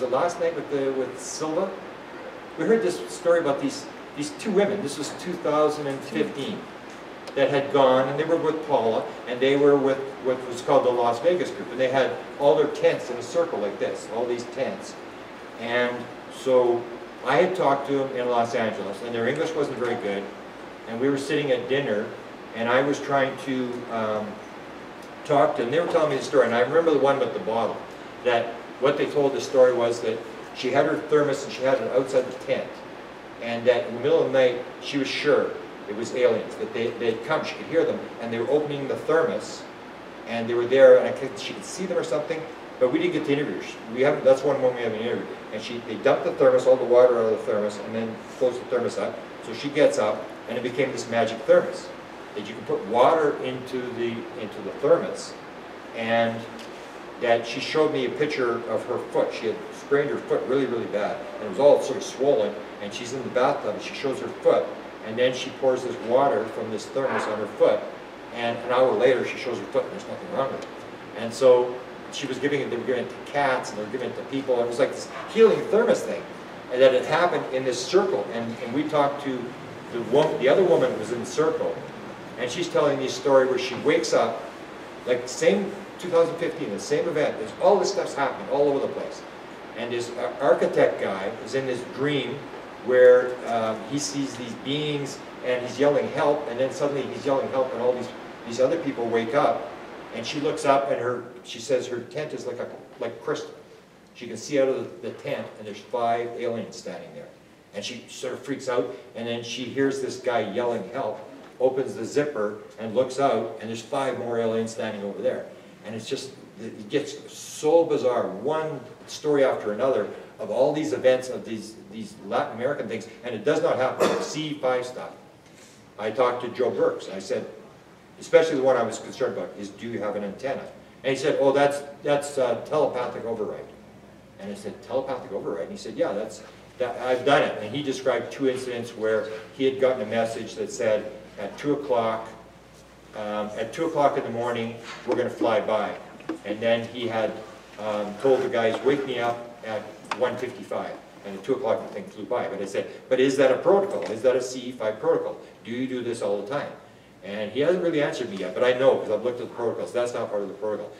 was it last night with Silva? We heard this story about these two women. This was 2015. That had gone, and they were with Paula, and they were with what was called the Las Vegas group, and they had all their tents in a circle like this, all these tents. And so I had talked to them in Los Angeles, and their English wasn't very good, and we were sitting at dinner, and I was trying to talk to them. They were telling me the story, and I remember the one with the bottle, that what they told the story was that she had her thermos and she had it outside the tent, and that in the middle of the night she was sure it was aliens, that they'd come, she could hear them, and they were opening the thermos, and they were there, and she could see them or something, but we didn't get to interview her. That's one moment we haven't interviewed. And they dumped the thermos, all the water out of the thermos, and then closed the thermos up. So she gets up, and it became this magic thermos, that you can put water into the thermos, and that she showed me a picture of her foot. She had sprained her foot really, really bad, and it was all sort of swollen, and she's in the bathtub, and she shows her foot, and then she pours this water from this thermos on her foot, and an hour later she shows her foot and there's nothing wrong with it. And so she was giving it, they were giving it to cats and they were giving it to people, and it was like this healing thermos thing. And that it happened in this circle, and we talked to the other woman who was in the circle, and she's telling me a story where she wakes up, like same 2015, the same event, there's all this stuff's happening all over the place. And this architect guy is in this dream where he sees these beings and he's yelling help, and then suddenly he's yelling help and all these other people wake up, and she looks up and she says her tent is like crystal. She can see out of the tent and there's 5 aliens standing there. And she sort of freaks out, and then she hears this guy yelling help, opens the zipper and looks out, and there's 5 more aliens standing over there. And it's just, it gets so bizarre, one story after another, of all these events, of these Latin American things, and it does not happen, like C5 stuff. I talked to Joe Burks, and I said, especially the one I was concerned about, is do you have an antenna? And he said, oh, that's telepathic override. And I said, telepathic override? And he said, yeah, I've done it. And he described 2 incidents where he had gotten a message that said, at 2 o'clock in the morning, we're going to fly by. And then he had told the guys, wake me up at 1:55, and at 2 o'clock the thing flew by. But I said, but is that a protocol? Is that a CE5 protocol? Do you do this all the time? And he hasn't really answered me yet, but I know, because I've looked at the protocols. That's not part of the protocol.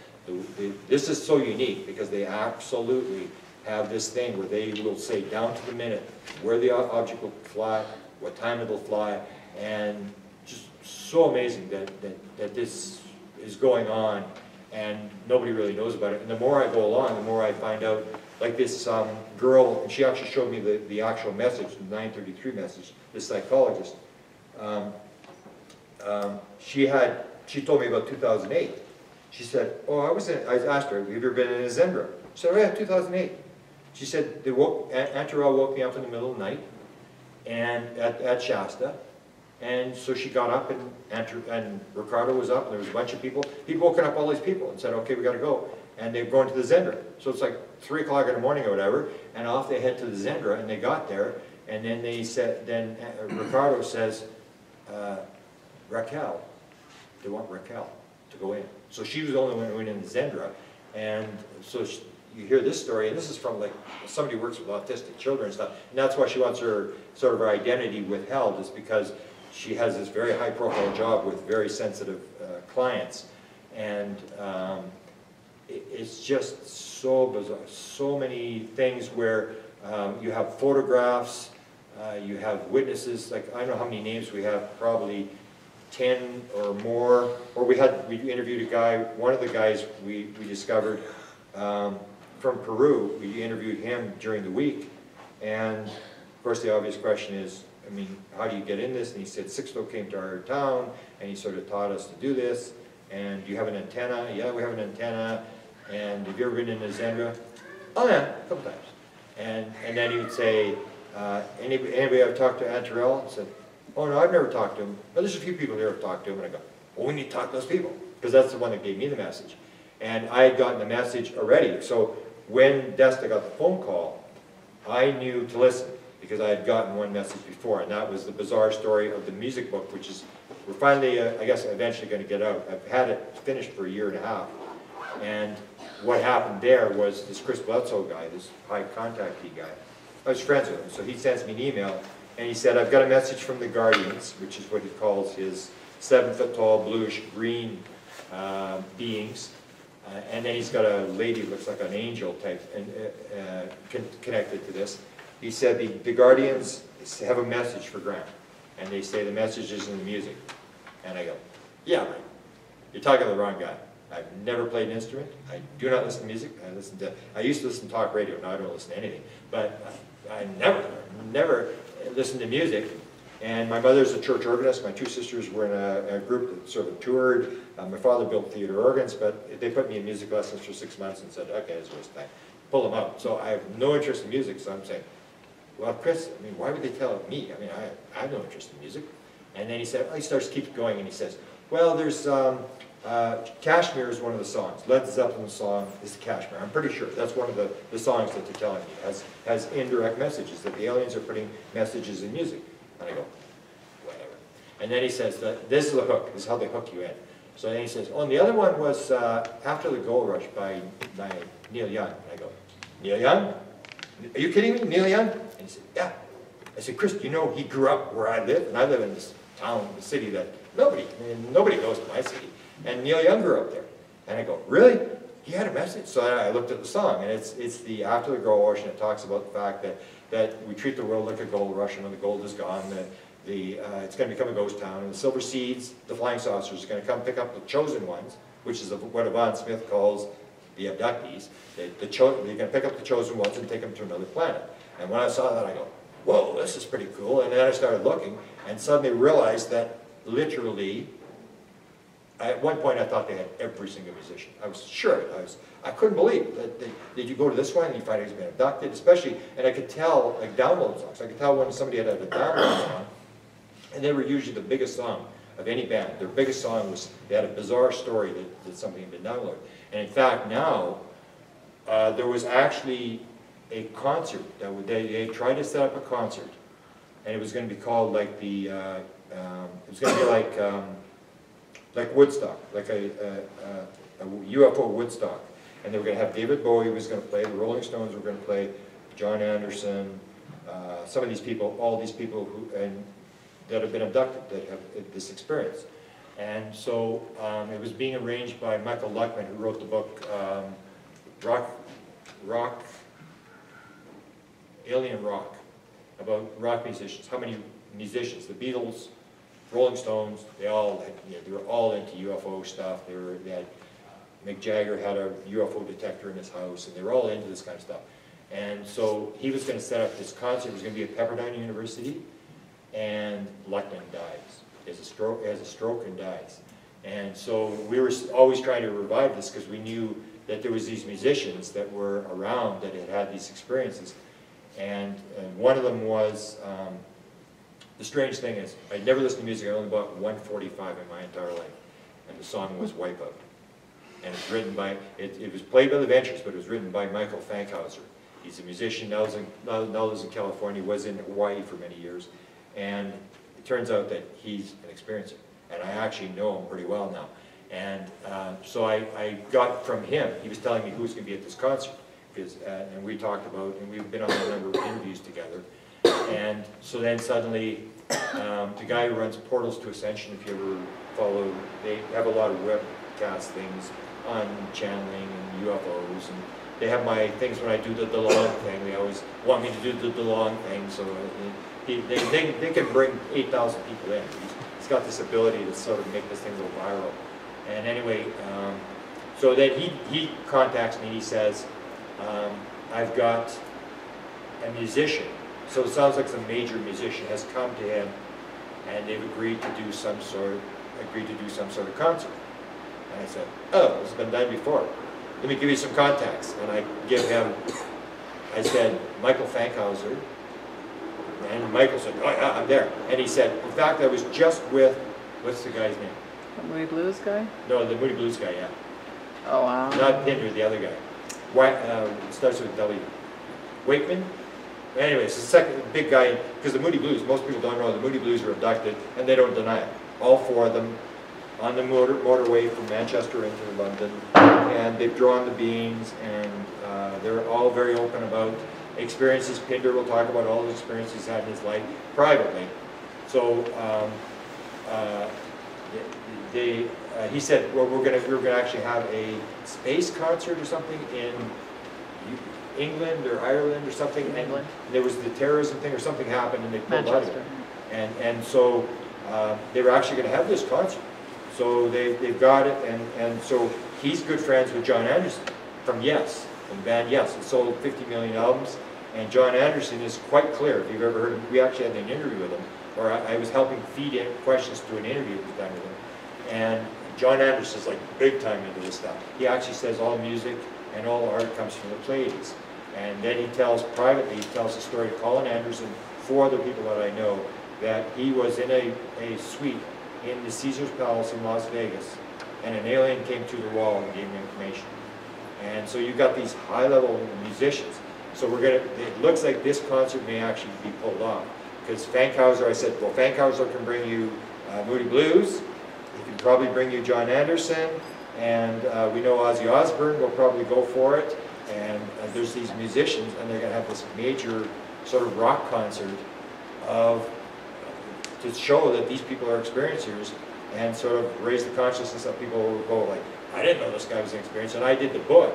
This is so unique, because they absolutely have this thing where they will say down to the minute where the object will fly, what time it'll fly, and just so amazing that this is going on, and nobody really knows about it. And the more I go along, the more I find out. Like this girl, and she actually showed me the actual message, the 933 message, this psychologist. She told me about 2008. She said, oh, I asked her, have you ever been in a Zendra? She said, oh yeah, 2008. She said, Aunt Terrell woke me up in the middle of the night, and at Shasta, and so she got up, and Ricardo was up, and there was a bunch of people. He'd woken up all these people and said, okay, we got to go. And they're going to the Zendra. So it's like 3 o'clock in the morning or whatever, and off they head to the Zendra, and they got there, and then they said, Ricardo says, Raquel, they want Raquel to go in. So she was the only one who went in the Zendra, and so you hear this story, and this is from like somebody who works with autistic children and stuff, and that's why she wants her sort of her identity withheld, is because she has this very high profile job with very sensitive clients, and it's just so bizarre. So many things where you have photographs, you have witnesses, like I don't know how many names we have, probably 10 or more. Or we interviewed a guy, one of the guys we discovered from Peru. We interviewed him during the week, and of course the obvious question is, I mean, how do you get in this? And he said, Sixto came to our town, and he sort of taught us to do this. And do you have an antenna? Yeah, we have an antenna. And have you ever been in a Zendra? Oh yeah, a couple times. And then he would say, anybody ever talked to Aunt Terrell? I said, oh no, I've never talked to him. But there's a few people here who've talked to him. And I go, well, we need to talk to those people, because that's the one that gave me the message. And I had gotten the message already. So when Desta got the phone call, I knew to listen, because I had gotten one message before, and that was the bizarre story of the music book, which is, we're finally, I guess, eventually going to get out. I've had it finished for 1.5 years. And what happened there was this Chris Bledsoe guy, this high contactee guy, I was friends with him, so he sends me an email, and he said, I've got a message from the Guardians, which is what he calls his 7-foot-tall, bluish-green beings, and then he's got a lady who looks like an angel type connected to this. He said the Guardians have a message for Graham, and they say the message is in the music. And I go, yeah, right. You're talking to the wrong guy. I've never played an instrument. I do not listen to music. I used to listen to talk radio. Now I don't listen to anything. But I never listened to music. And my mother's a church organist. My two sisters were in a group that sort of toured. My father built theater organs, but they put me in music lessons for 6 months and said, okay, it's waste time. Pull them out. So I have no interest in music, so I'm saying, well, Chris, I mean, why would they tell me? I mean, I have no interest in music. And then he said, well, he starts to keep going, and he says, well, there's Kashmir is one of the songs. Led Zeppelin's song is Kashmir. I'm pretty sure that's one of the songs that they're telling me has indirect messages, that the aliens are putting messages in music. And I go, whatever. And then he says, this is the hook. This is how they hook you in. So then he says, oh, and the other one was After the Gold Rush by Neil Young. And I go, Neil Young? Are you kidding me, Neil Young? And he said, yeah. I said, Chris, do you know he grew up where I live? And I live in this town, the city that nobody goes to my city. And Neil Young grew up there. And I go, really? He had a message. So I looked at the song, and it's the After the Gold Rush, and it talks about the fact that we treat the world like a gold rush, and when the gold is gone, it's going to become a ghost town, and the silver seeds, the flying saucers, are going to come pick up the chosen ones, which is what Yvonne Smith calls the abductees. They're going to pick up the chosen ones and take them to another planet. And when I saw that, I go, whoa, this is pretty cool. And then I started looking, and suddenly realized that literally, at one point I thought they had every single musician. I was sure. I couldn't believe that you go to this one and you find he's been abducted, especially, and I could tell, like download songs. I could tell when somebody had a download song, and they were usually the biggest song of any band. Their biggest song was, they had a bizarre story that something had been downloaded. And in fact, now, there was actually a concert that they tried to set up a concert, and it was going to be called like it was going to be like Woodstock, like a UFO Woodstock, and they were going to have David Bowie was going to play, the Rolling Stones were going to play, John Anderson, some of these people, all these people that have been abducted, that have this experience. And so it was being arranged by Michael Luckman, who wrote the book Alien Rock, about rock musicians. How many musicians? The Beatles, Rolling Stones, they were all into UFO stuff. Mick Jagger had a UFO detector in his house, and they were all into this kind of stuff. And so he was going to set up this concert. It was going to be at Pepperdine University, and Luckman dies. He has a stroke and dies. And so we were always trying to revive this because we knew that there was these musicians that were around that had these experiences. And one of them was, the strange thing is, I never listened to music. I only bought 145 in my entire life. And the song was Wipeout. And it's written by, it was played by the Ventures, but it was written by Michael Fankhauser. He's a musician, now lives in California, was in Hawaii for many years. And it turns out that he's an experiencer. And I actually know him pretty well now. And so I got from him, he was telling me who was going to be at this concert. And we talked about, and we've been on a number of interviews together. And so then suddenly, the guy who runs Portals to Ascension, if you ever follow, they have a lot of webcast things on channeling and UFOs. And they have my things when I do the DeLong thing. They always want me to do the DeLong thing. So they can bring 8,000 people in. He's got this ability to sort of make this thing go viral. And anyway, so then he contacts me and he says, I've got a musician, so it sounds like some major musician has come to him, and they've agreed to do some sort of concert. And I said, oh, this has been done before. Let me give you some contacts. And I give him, I said, Michael Fankhauser. And Michael said, oh yeah, I'm there. And he said, in fact, I was just with, what's the guy's name? The Moody Blues guy? No, the Moody Blues guy, yeah. Oh, wow. Not Pinder, the other guy. Starts with W. Wakeman? Anyways, the second big guy, because the Moody Blues, most people don't know, the Moody Blues were abducted, and they don't deny it. All four of them on the motorway from Manchester into London, and they've drawn the beams, and they're all very open about experiences. Pinder will talk about all the experiences he's had in his life privately. So he said, well, we're gonna actually have a space concert or something in England or Ireland or something. England. And there was the terrorism thing or something happened, and they pulled out of it. Manchester. And so they were actually going to have this concert. So they've got it, and so he's good friends with John Anderson from Yes, from the band Yes. It sold 50 million albums, and John Anderson is quite clear. If you've ever heard him, we actually had an interview with him, or I was helping feed in questions to an interview that was done with him. And John Anderson is like big time into this stuff. He actually says all music and all art comes from the Pleiades. And then he tells privately, he tells the story to Colin Anderson, 4 other people that I know, that he was in a suite in the Caesar's Palace in Las Vegas, and an alien came through the wall and gave him information. And so you've got these high-level musicians. So it looks like this concert may actually be pulled off. Because Fankhauser, I said, well, Fankhauser can bring you Moody Blues, he can probably bring you John Anderson, and we know Ozzy Osbourne will probably go for it. And there's these musicians, and they're going to have this major sort of rock concert to show that these people are experiencers, and sort of raise the consciousness of people who go like, I didn't know this guy was an experiencer, and I did the book,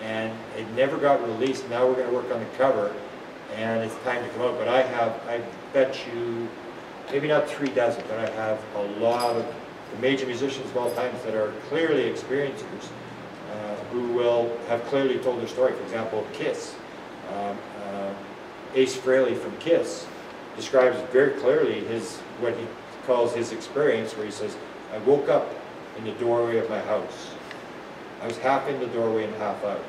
and it never got released. Now we're going to work on the cover, and it's time to come out. But I bet you, maybe not 3 dozen, but I have a lot of the major musicians of all times that are clearly experiencers, who will have clearly told their story. For example, Kiss. Ace Frehley from Kiss describes very clearly what he calls his experience, where he says, I woke up in the doorway of my house. I was half in the doorway and half out.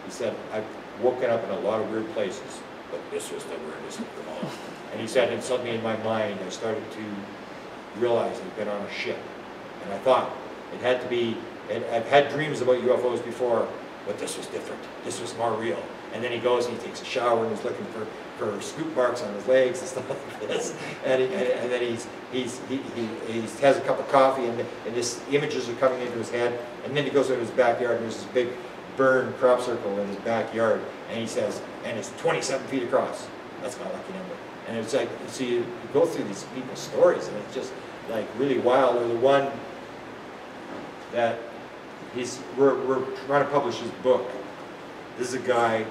He said, I've woken up in a lot of weird places, but this was the weirdest of them all. And he said, and suddenly in my mind, I started to realize I'd been on a ship. And I thought, it had to be, I've had dreams about UFOs before, but this was different. This was more real. And then he goes and he takes a shower and he's looking for scoop marks on his legs and stuff like this. And then he has a cup of coffee, and these images are coming into his head. And then he goes into his backyard, and there's this big burn crop circle in his backyard. And he says, and it's 27 feet across. That's my lucky number. And it's like, so you go through these people's stories, and it's just like really wild. Or the one that we're trying to publish his book. This is a guy,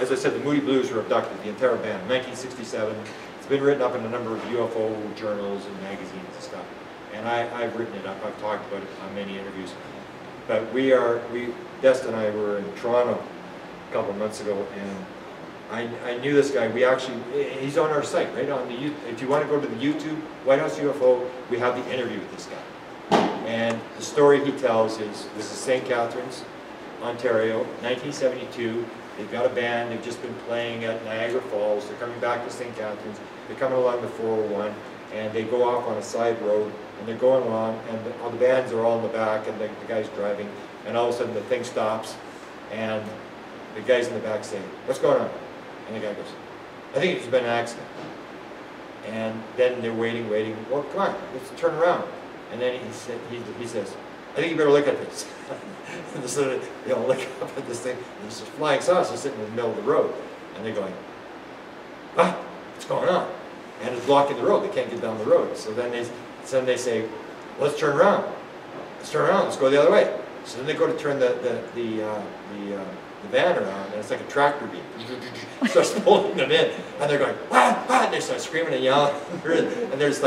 as I said, the Moody Blues were abducted, the entire band, 1967. It's been written up in a number of UFO journals and magazines and stuff. And I've written it up, I've talked about it on many interviews. But Dest and I were in Toronto a couple of months ago, and I knew this guy. He's on our site, right on the, if you want to go to the YouTube, Whitehouse UFO, we have the interview with this guy. And the story he tells is, this is St. Catharines, Ontario, 1972. They've got a band, they've just been playing at Niagara Falls. They're coming back to St. Catharines. They're coming along the 401, and they go off on a side road, and they're going along, and all the bands are all in the back, and the guy's driving, and all of a sudden the thing stops, and the guys in the back say, what's going on? And the guy goes, I think it's been an accident. And then they're waiting, well, come on, let's turn around. And then he says, I think you better look at this. And so they all look up at this thing, and there's a flying saucer sitting in the middle of the road. And they're going, ah, what's going on? And it's blocking the road, they can't get down the road. So then they say, let's turn around. Let's turn around, let's go the other way. So then they go to turn the van around, and it's like a tractor beam. Starts pulling them in, and they're going, ah, ah, and they start screaming and yelling. And there's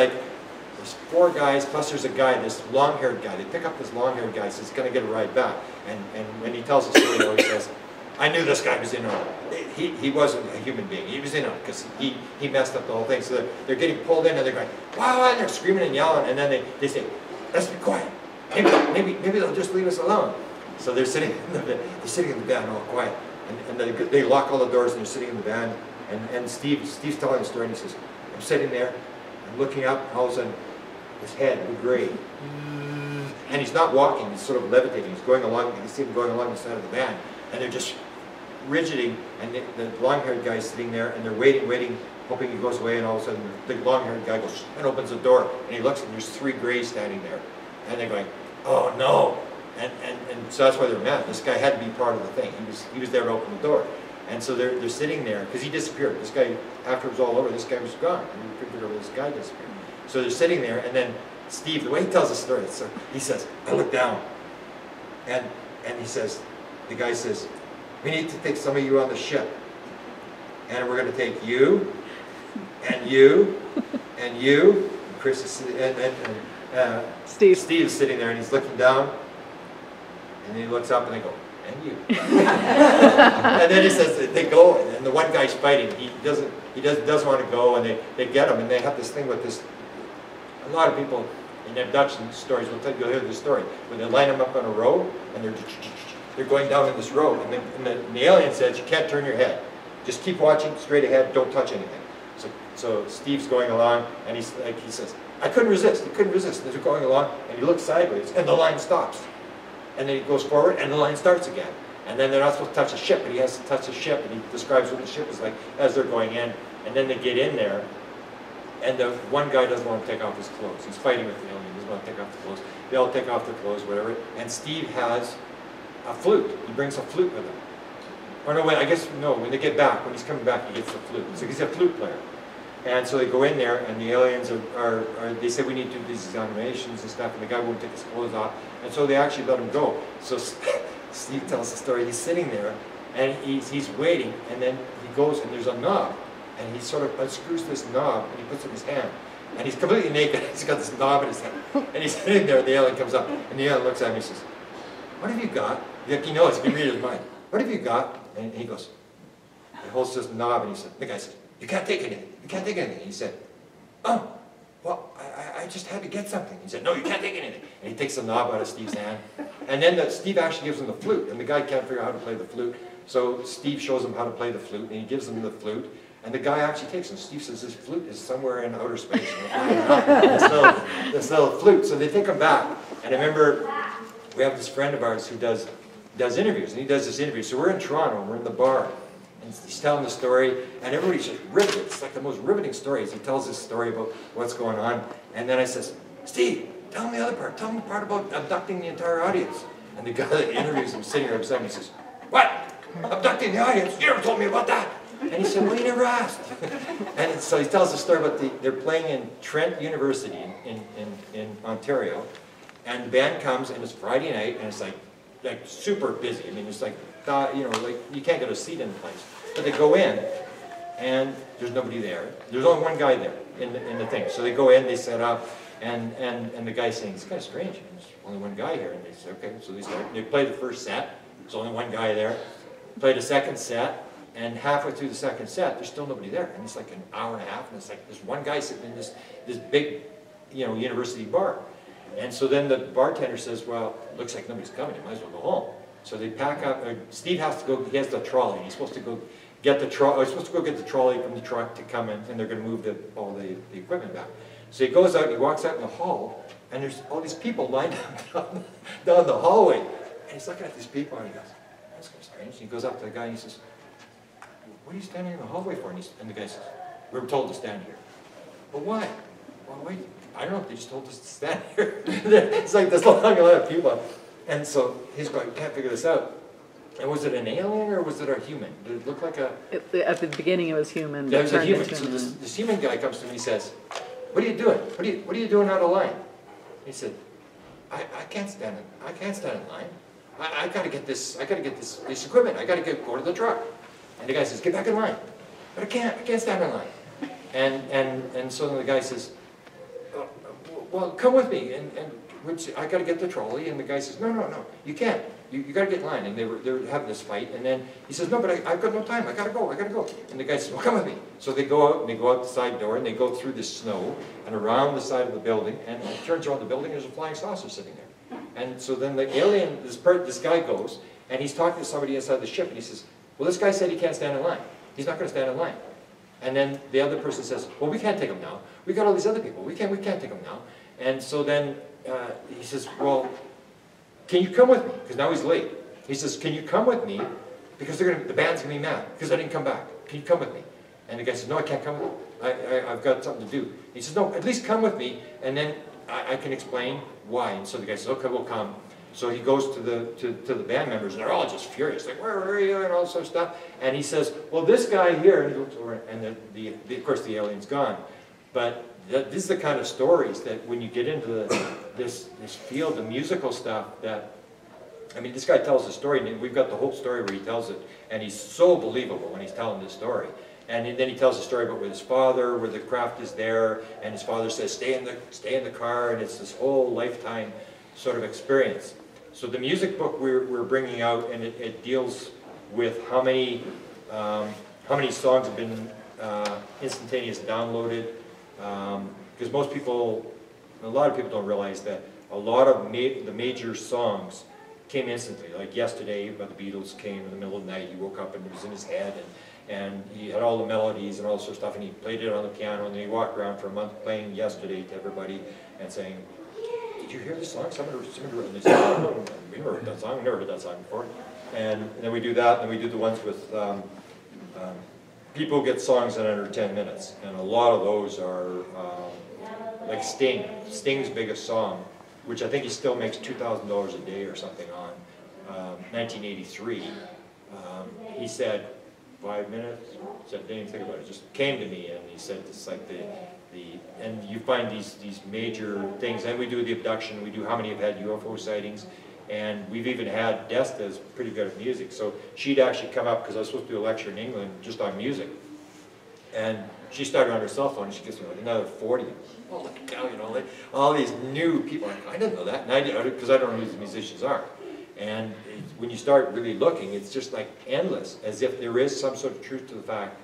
4 guys, plus there's a guy, this long-haired guy. They pick up this long-haired guy, says he's going to get a ride back. And when he tells the story, he says, I knew this guy was in on it. He wasn't a human being. He was in on it because he messed up the whole thing. So they're getting pulled in, and they're going, wow, and they're screaming and yelling. And then they say, let's be quiet. Maybe they'll just leave us alone. So they're sitting in the van all quiet. And they lock all the doors, and they're sitting in the van. And Steve's telling the story, and he says, I'm sitting there, I'm looking up, and all of a sudden, his head would grade. And he's not walking, he's sort of levitating. He's going along, you can see him going along the side of the van. And they're just rigidding, and the long-haired guy's sitting there, and they're waiting, hoping he goes away, and all of a sudden the long-haired guy goes and opens the door, and he looks, and there's 3 grays standing there. And they're going, oh no. And so that's why they're mad. This guy had to be part of the thing. He was there to open the door. And so they're sitting there, because he disappeared. This guy, after it was all over, this guy was gone. And we couldn't figure out where this guy disappeared. So they're sitting there, and then Steve, the way he tells the story, so he says, I look down, and he says, the guy says, we need to take some of you on the ship. And we're going to take you, and you, and you. And Chris is sitting, and Steve's sitting there, and he's looking down, and he looks up, and they go, and you. And then he says, they go, and the one guy's fighting. He doesn't want to go, and they get him, and they have this thing with this. A lot of people in abduction stories you'll hear this story, where they line them up on a row, and they're going down in this row, and the alien says, you can't turn your head. Just keep watching straight ahead, don't touch anything. So Steve's going along, and he says, I couldn't resist, And they're going along, and he looks sideways, and the line stops. And then he goes forward, and the line starts again. And then they're not supposed to touch the ship, but he has to touch the ship, and he describes what the ship is like as they're going in. And then they get in there, and the one guy doesn't want to take off his clothes. He's fighting with the alien, he doesn't want to take off the clothes. They all take off their clothes, whatever. And Steve has a flute. He brings a flute with him. Or no, when they get back, when he's coming back, he gets the flute. So he's a flute player. And so they go in there, and the aliens they say we need to do these examinations and stuff, and the guy won't take his clothes off. And so they actually let him go. So Steve tells the story. He's sitting there, and he's waiting, and then he goes, and there's a knob, and he sort of unscrews this knob, and he puts it in his hand. And he's completely naked. He's got this knob in his hand. And he's sitting there, and the alien comes up, and the alien looks at him, and he says, what have you got? He knows, he can read his mind. What have you got? And he goes, he holds this knob, and the guy says, you can't take anything. You can't take anything. He said, oh, well, I just had to get something. He said, no, you can't take anything. And he takes the knob out of Steve's hand. And then Steve actually gives him the flute. And the guy can't figure out how to play the flute. So Steve shows him how to play the flute. And he gives him the flute. And the guy actually takes it. Steve says, this flute is somewhere in outer space. This little flute. So they take him back. And I remember we have this friend of ours who does interviews. And he does this interview. So we're in Toronto. And we're in the bar. And he's telling the story, and everybody's just riveted. It's like the most riveting stories. He tells this story about what's going on, and then I says, Steve, tell me the other part. Tell me the part about abducting the entire audience. And the guy that interviews him sitting there beside me, he says, what? Abducting the audience? You never told me about that. And he said, well, you never asked. And so he tells the story about they're playing in Trent University in Ontario, and the band comes, and it's Friday night, and it's like super busy. I mean, it's like, like you can't get a seat in the place. But they go in, and there's nobody there. There's only one guy there in the thing. So they go in, they set up, and the guy's saying, it's kind of strange. There's only one guy here. And they say, okay. So they play the first set. There's only one guy there. Play the second set, and halfway through the second set, there's still nobody there. And it's like an hour and a half, and it's like there's one guy sitting in this big, university bar. And so then the bartender says, well, looks like nobody's coming. You might as well go home. So they pack up. Steve has to go. He has the trolley. He's supposed to go get the trolley. He's supposed to go get the trolley from the truck to come in, and they're going to move all the equipment back. So he goes out. And he walks out in the hall, and there's all these people lined up down the hallway. And he's looking at these people, and he goes, "That's kind of strange." And he goes up to the guy, and he says, "What are you standing in the hallway for?" And the guy says, "We were told to stand here." "But why?" "Well, wait. I don't know. They just told us to stand here." It's like this long line of people. And so he's going, can't figure this out. And was it an alien or was it a human? Did it look like a... At the beginning it was human. Yeah, it was a human. So this human guy comes to me and he says, what are you doing? What are you doing out of line? He said, I can't stand in line. I gotta get this equipment. I gotta go to the truck. And the guy says, get back in line. But I can't stand in line. And so then the guy says, well, come with me. Which I got to get the trolley, and the guy says, no, you can't. You got to get in line. And they were having this fight, and then he says, no, but I've got no time. I got to go. And the guy says, well, come with me. So they go out, and they go out the side door, and they go through the snow and around the side of the building, and it turns around the building, there's a flying saucer sitting there. And so then the alien, this guy goes, and he's talking to somebody inside the ship, and he says, well, this guy said he can't stand in line. He's not going to stand in line. And then the other person says, well, we can't take him now. We got all these other people. We can't take him now. And so then he says, well, can you come with me? Because now he's late. He says, can you come with me? Because the band's going to be mad because I didn't come back. Can you come with me? And the guy says, no, I can't come with you. I've got something to do. He says, no, at least come with me, and then I can explain why. And so the guy says, okay, we'll come. So he goes to the band members, and they're all just furious, like, where are you, and all this sort of stuff. And he says, well, this guy here, and he looks over, and of course the alien's gone. But this is the kind of stories that when you get into this field of musical stuff that, I mean, this guy tells the story, and we've got the whole story where he tells it, and he's so believable when he's telling this story. And then he tells a story about with his father, where the craft is there, and his father says, stay in the car, and it's this whole lifetime sort of experience. So the music book we're bringing out, and it deals with how many songs have been instantaneous downloaded, because most people, a lot of people don't realize that a lot of the major songs came instantly. Like Yesterday by the Beatles came in the middle of the night. He woke up and it was in his head, and he had all the melodies and all this sort of stuff, and he played it on the piano, and then he walked around for a month playing Yesterday to everybody and saying, did you hear this song? Somebody wrote it. And they said, oh, no, we never heard that song. We never heard that song before. And then we do that, and then we do the ones with people get songs in under 10 minutes, and a lot of those are like Sting. Sting's biggest song, which I think he still makes $2,000 a day or something on, 1983. He said, 5 minutes? He said, didn't even think about it. It just came to me, and he said, it's like and you find these major things. And we do the abduction. We do how many have had UFO sightings. And we've even had Desta's pretty good at music. So she'd actually come up, because I was supposed to do a lecture in England just on music. And she started on her cell phone, and she gives me like another 40. Oh, look at you know, like, all these new people. Like, I didn't know that, and I did, because I don't know who these musicians are. And when you start really looking, it's just like endless, as if there is some sort of truth to the fact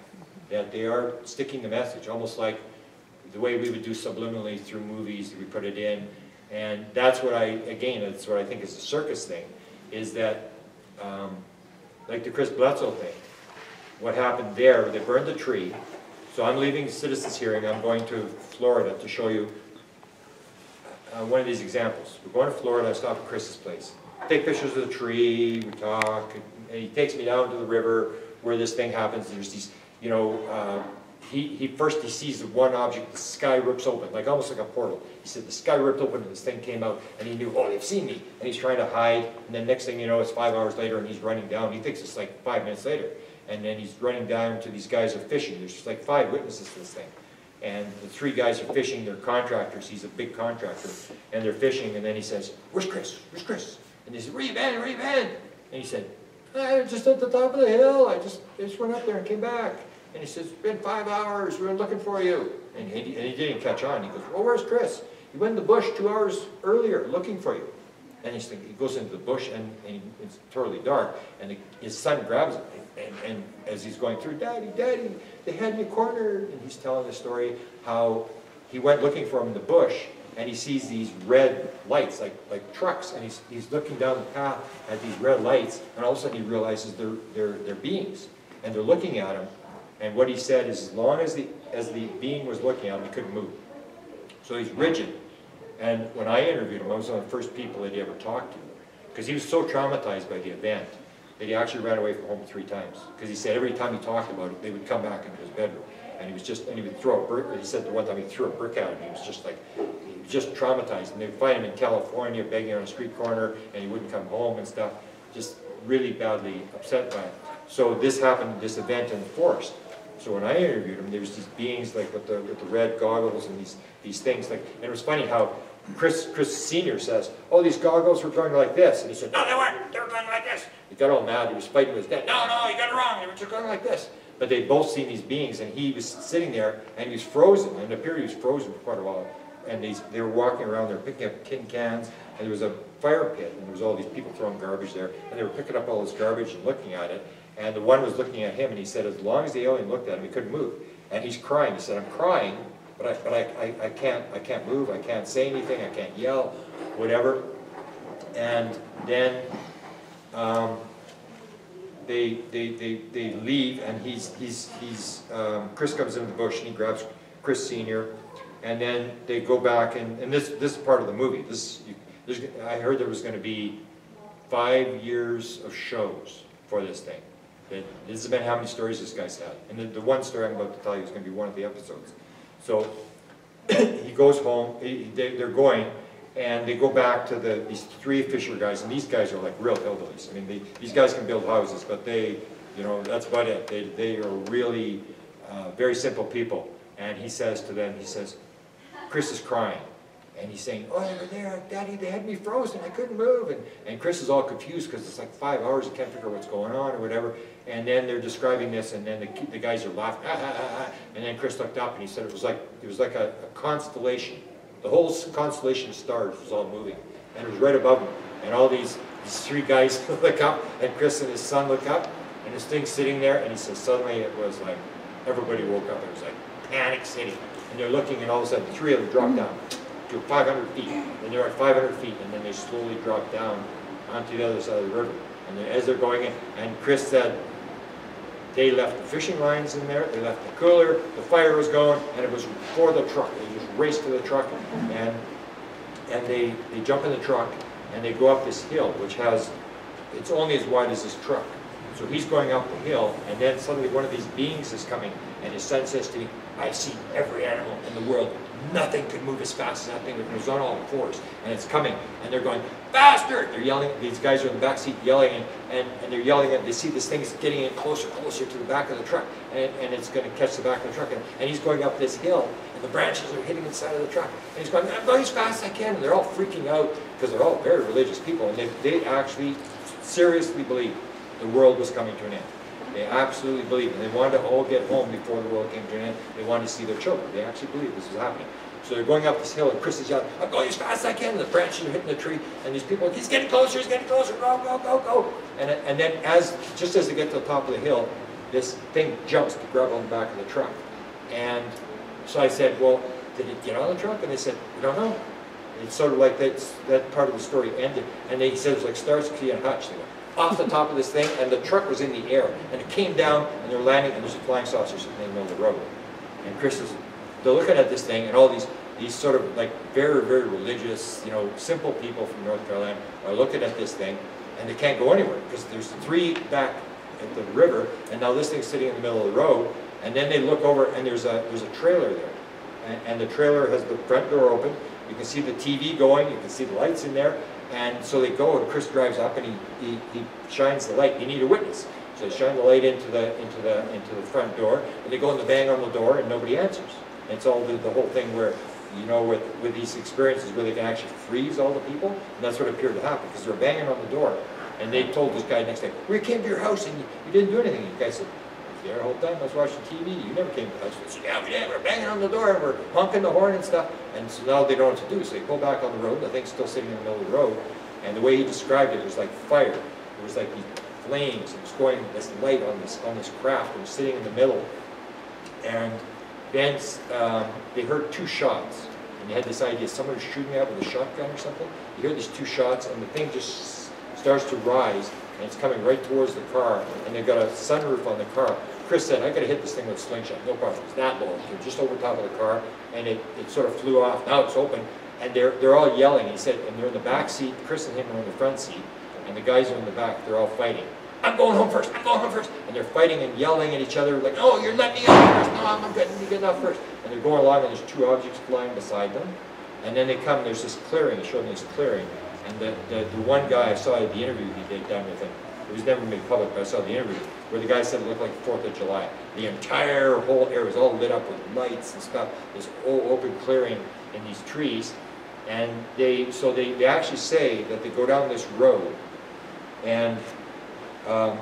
that they are sticking the message, almost like the way we would do subliminally through movies, we put it in. And that's what that's what I think is the circus thing, is that, like the Chris Bledsoe thing, what happened there, they burned the tree. So I'm leaving Citizens Hearing, I'm going to Florida to show you one of these examples. We're going to Florida, I stop at Chris's place. Take pictures of the tree, we talk, and he takes me down to the river where this thing happens. There's these, you know, First he sees the one object, the sky rips open, like almost like a portal. He said the sky ripped open and this thing came out, and he knew, oh, they've seen me. And he's trying to hide, and then next thing you know, it's 5 hours later, and he's running down. He thinks it's like 5 minutes later. And then he's running down to these guys who are fishing. There's just like 5 witnesses to this thing. And the 3 guys are fishing, they're contractors, he's a big contractor, and they're fishing, and then he says, where's Chris? Where's Chris? And he said, where you been? Where you been? And he said, just at the top of the hill, I just went up there and came back. And he says, it's been 5 hours, we were looking for you. And he didn't catch on. He goes, well, where's Chris? He went in the bush 2 hours earlier looking for you. And he goes into the bush, and it's totally dark. And his son grabs him. And as he's going through, Daddy, Daddy, they had me cornered. And he's telling the story how he went looking for him in the bush, and he sees these red lights, like trucks. And he's looking down the path at these red lights, and all of a sudden he realizes they're beings. And they're looking at him. And what he said is, as long as the being was looking at him, he couldn't move. So he's rigid. And when I interviewed him, I was one of the first people that he ever talked to, because he was so traumatized by the event that he actually ran away from home 3 times. Because he said every time he talked about it, they would come back into his bedroom, and he would throw a brick. He said the one time he threw a brick at him, he was just traumatized. And they'd find him in California begging on a street corner, and he wouldn't come home and stuff. Just really badly upset by it. So this happened, this event in the forest. So when I interviewed him, there was these beings like with the red goggles and these things like, and it was funny how Chris Sr. says, oh, these goggles were going like this, and he said, no, they weren't, they were going like this. He got all mad, he was fighting with his dad, no, you got it wrong, they were just going like this. But they'd both seen these beings, and he was sitting there, and he was frozen, and it appeared he was frozen for quite a while. And they were walking around, they were picking up tin cans, and there was a fire pit, and there was all these people throwing garbage there, and they were picking up all this garbage and looking at it. And the one was looking at him, and he said, as long as the alien looked at him, he couldn't move. And he's crying. He said, I'm crying, but I can't move, I can't say anything, I can't yell, whatever. And then they leave, and Chris comes into the bush, and he grabs Chris Sr., and then they go back, and this is part of the movie. I heard there was going to be 5 years of shows for this thing. This has been how many stories this guy's had. And the one story I'm about to tell you is going to be one of the episodes. So he goes home, they're going, and they go back to these three fisher guys, and these guys are like real hillbillies. I mean, these guys can build houses, but they, you know, that's about it. They are really very simple people. And he says to them, he says, Chris is crying. And he's saying, oh, they were there, Daddy, they had me frozen, I couldn't move. And Chris is all confused because it's like 5 hours, he can't figure out what's going on or whatever. And then they're describing this, and then the guys are laughing, ah, ah, ah, ah. And then Chris looked up and he said it was like a constellation. The whole constellation of stars was all moving. And it was right above him. And all these three guys look up, and Chris and his son look up, and this thing's sitting there, and he says suddenly it was like, everybody woke up, it was like panic city. And they're looking, and all of a sudden three of them drop down to 500 feet, and they're at 500 feet, and then they slowly drop down onto the other side of the river. And as they're going in, and Chris said, they left the fishing lines in there, they left the cooler, the fire was going, and it was for the truck. They just raced to the truck, and they jump in the truck, and they go up this hill, which has, it's only as wide as this truck. So he's going up the hill, and then suddenly one of these beings is coming, and his son says to me, I've seen every animal in the world. Nothing could move as fast as that thing. It was on all fours, and it's coming, and they're going, faster! They're yelling, these guys are in the back seat yelling, and they're yelling, and they see this thing is getting in closer to the back of the truck, and it's going to catch the back of the truck, and he's going up this hill, and the branches are hitting the side of the truck, and he's going, I'm going as fast as I can, and they're all freaking out, because they're all very religious people, and they actually seriously believe the world was coming to an end. They absolutely believe it. They wanted to all get home before the world came to an end. They wanted to see their children. They actually believe this was happening. So they're going up this hill, and Chris is yelling, I'm going as fast as I can, and the branches are hitting the tree, and these people, he's getting closer, go, go, go, go. And then just as they get to the top of the hill, this thing jumps to grab on the back of the truck. And so I said, well, did it get on the truck? And they said, we don't know. It's sort of like that part of the story ended, and he said it was like Starsky and Hutch. They went off the top of this thing, and the truck was in the air, and it came down, and they're landing, and there's a flying saucer sitting in the middle of the road. And Chris is, they're looking at this thing, and all these sort of like very, very religious, you know, simple people from North Carolina are looking at this thing, and they can't go anywhere because there's three back at the river, and now this thing's sitting in the middle of the road, and then they look over, and there's a trailer there, and the trailer has the front door open. You can see the TV going, you can see the lights in there, and so they go, and Chris drives up, and he shines the light. You need a witness. So they shine the light into the front door, and they go and they bang on the door, and nobody answers. And it's all the whole thing where, you know, with these experiences where they can actually freeze all the people, and that's what appeared to happen, because they're banging on the door. And they told this guy next day, we came to your house, and you didn't do anything. And the guy said, I was there the whole time, I was watching TV, you never came to the house. They said, yeah, we did, we're banging on the door, and we're honking the horn and stuff. And so now they don't know what to do, so they pull back on the road, the thing's still sitting in the middle of the road, and the way he described it was like fire. It was like these flames, it was going, this light on this craft, and it was sitting in the middle. And then they heard two shots, and they had this idea, someone was shooting out with a shotgun or something. You hear these two shots, and the thing just starts to rise, and it's coming right towards the car, and they've got a sunroof on the car. Chris said, I gotta hit this thing with a slingshot, no problem. It's that low, just over top of the car, and it sort of flew off. Now it's open, and they're all yelling. He said, and they're in the back seat, Chris and him are in the front seat, and the guys are in the back, they're all fighting. I'm going home first, I'm going home first. And they're fighting and yelling at each other, like, oh, you're letting me out first, no, I'm getting out first. And they're going along, and there's two objects flying beside them. And then they come, there's this clearing, he showed me this clearing. And the one guy, I saw the interview he did done with him. It was never made public, but I saw the interview, where the guy said it looked like the 4th of July. The entire whole area was all lit up with lights and stuff, this whole open clearing in these trees. And they actually say that they go down this road, and the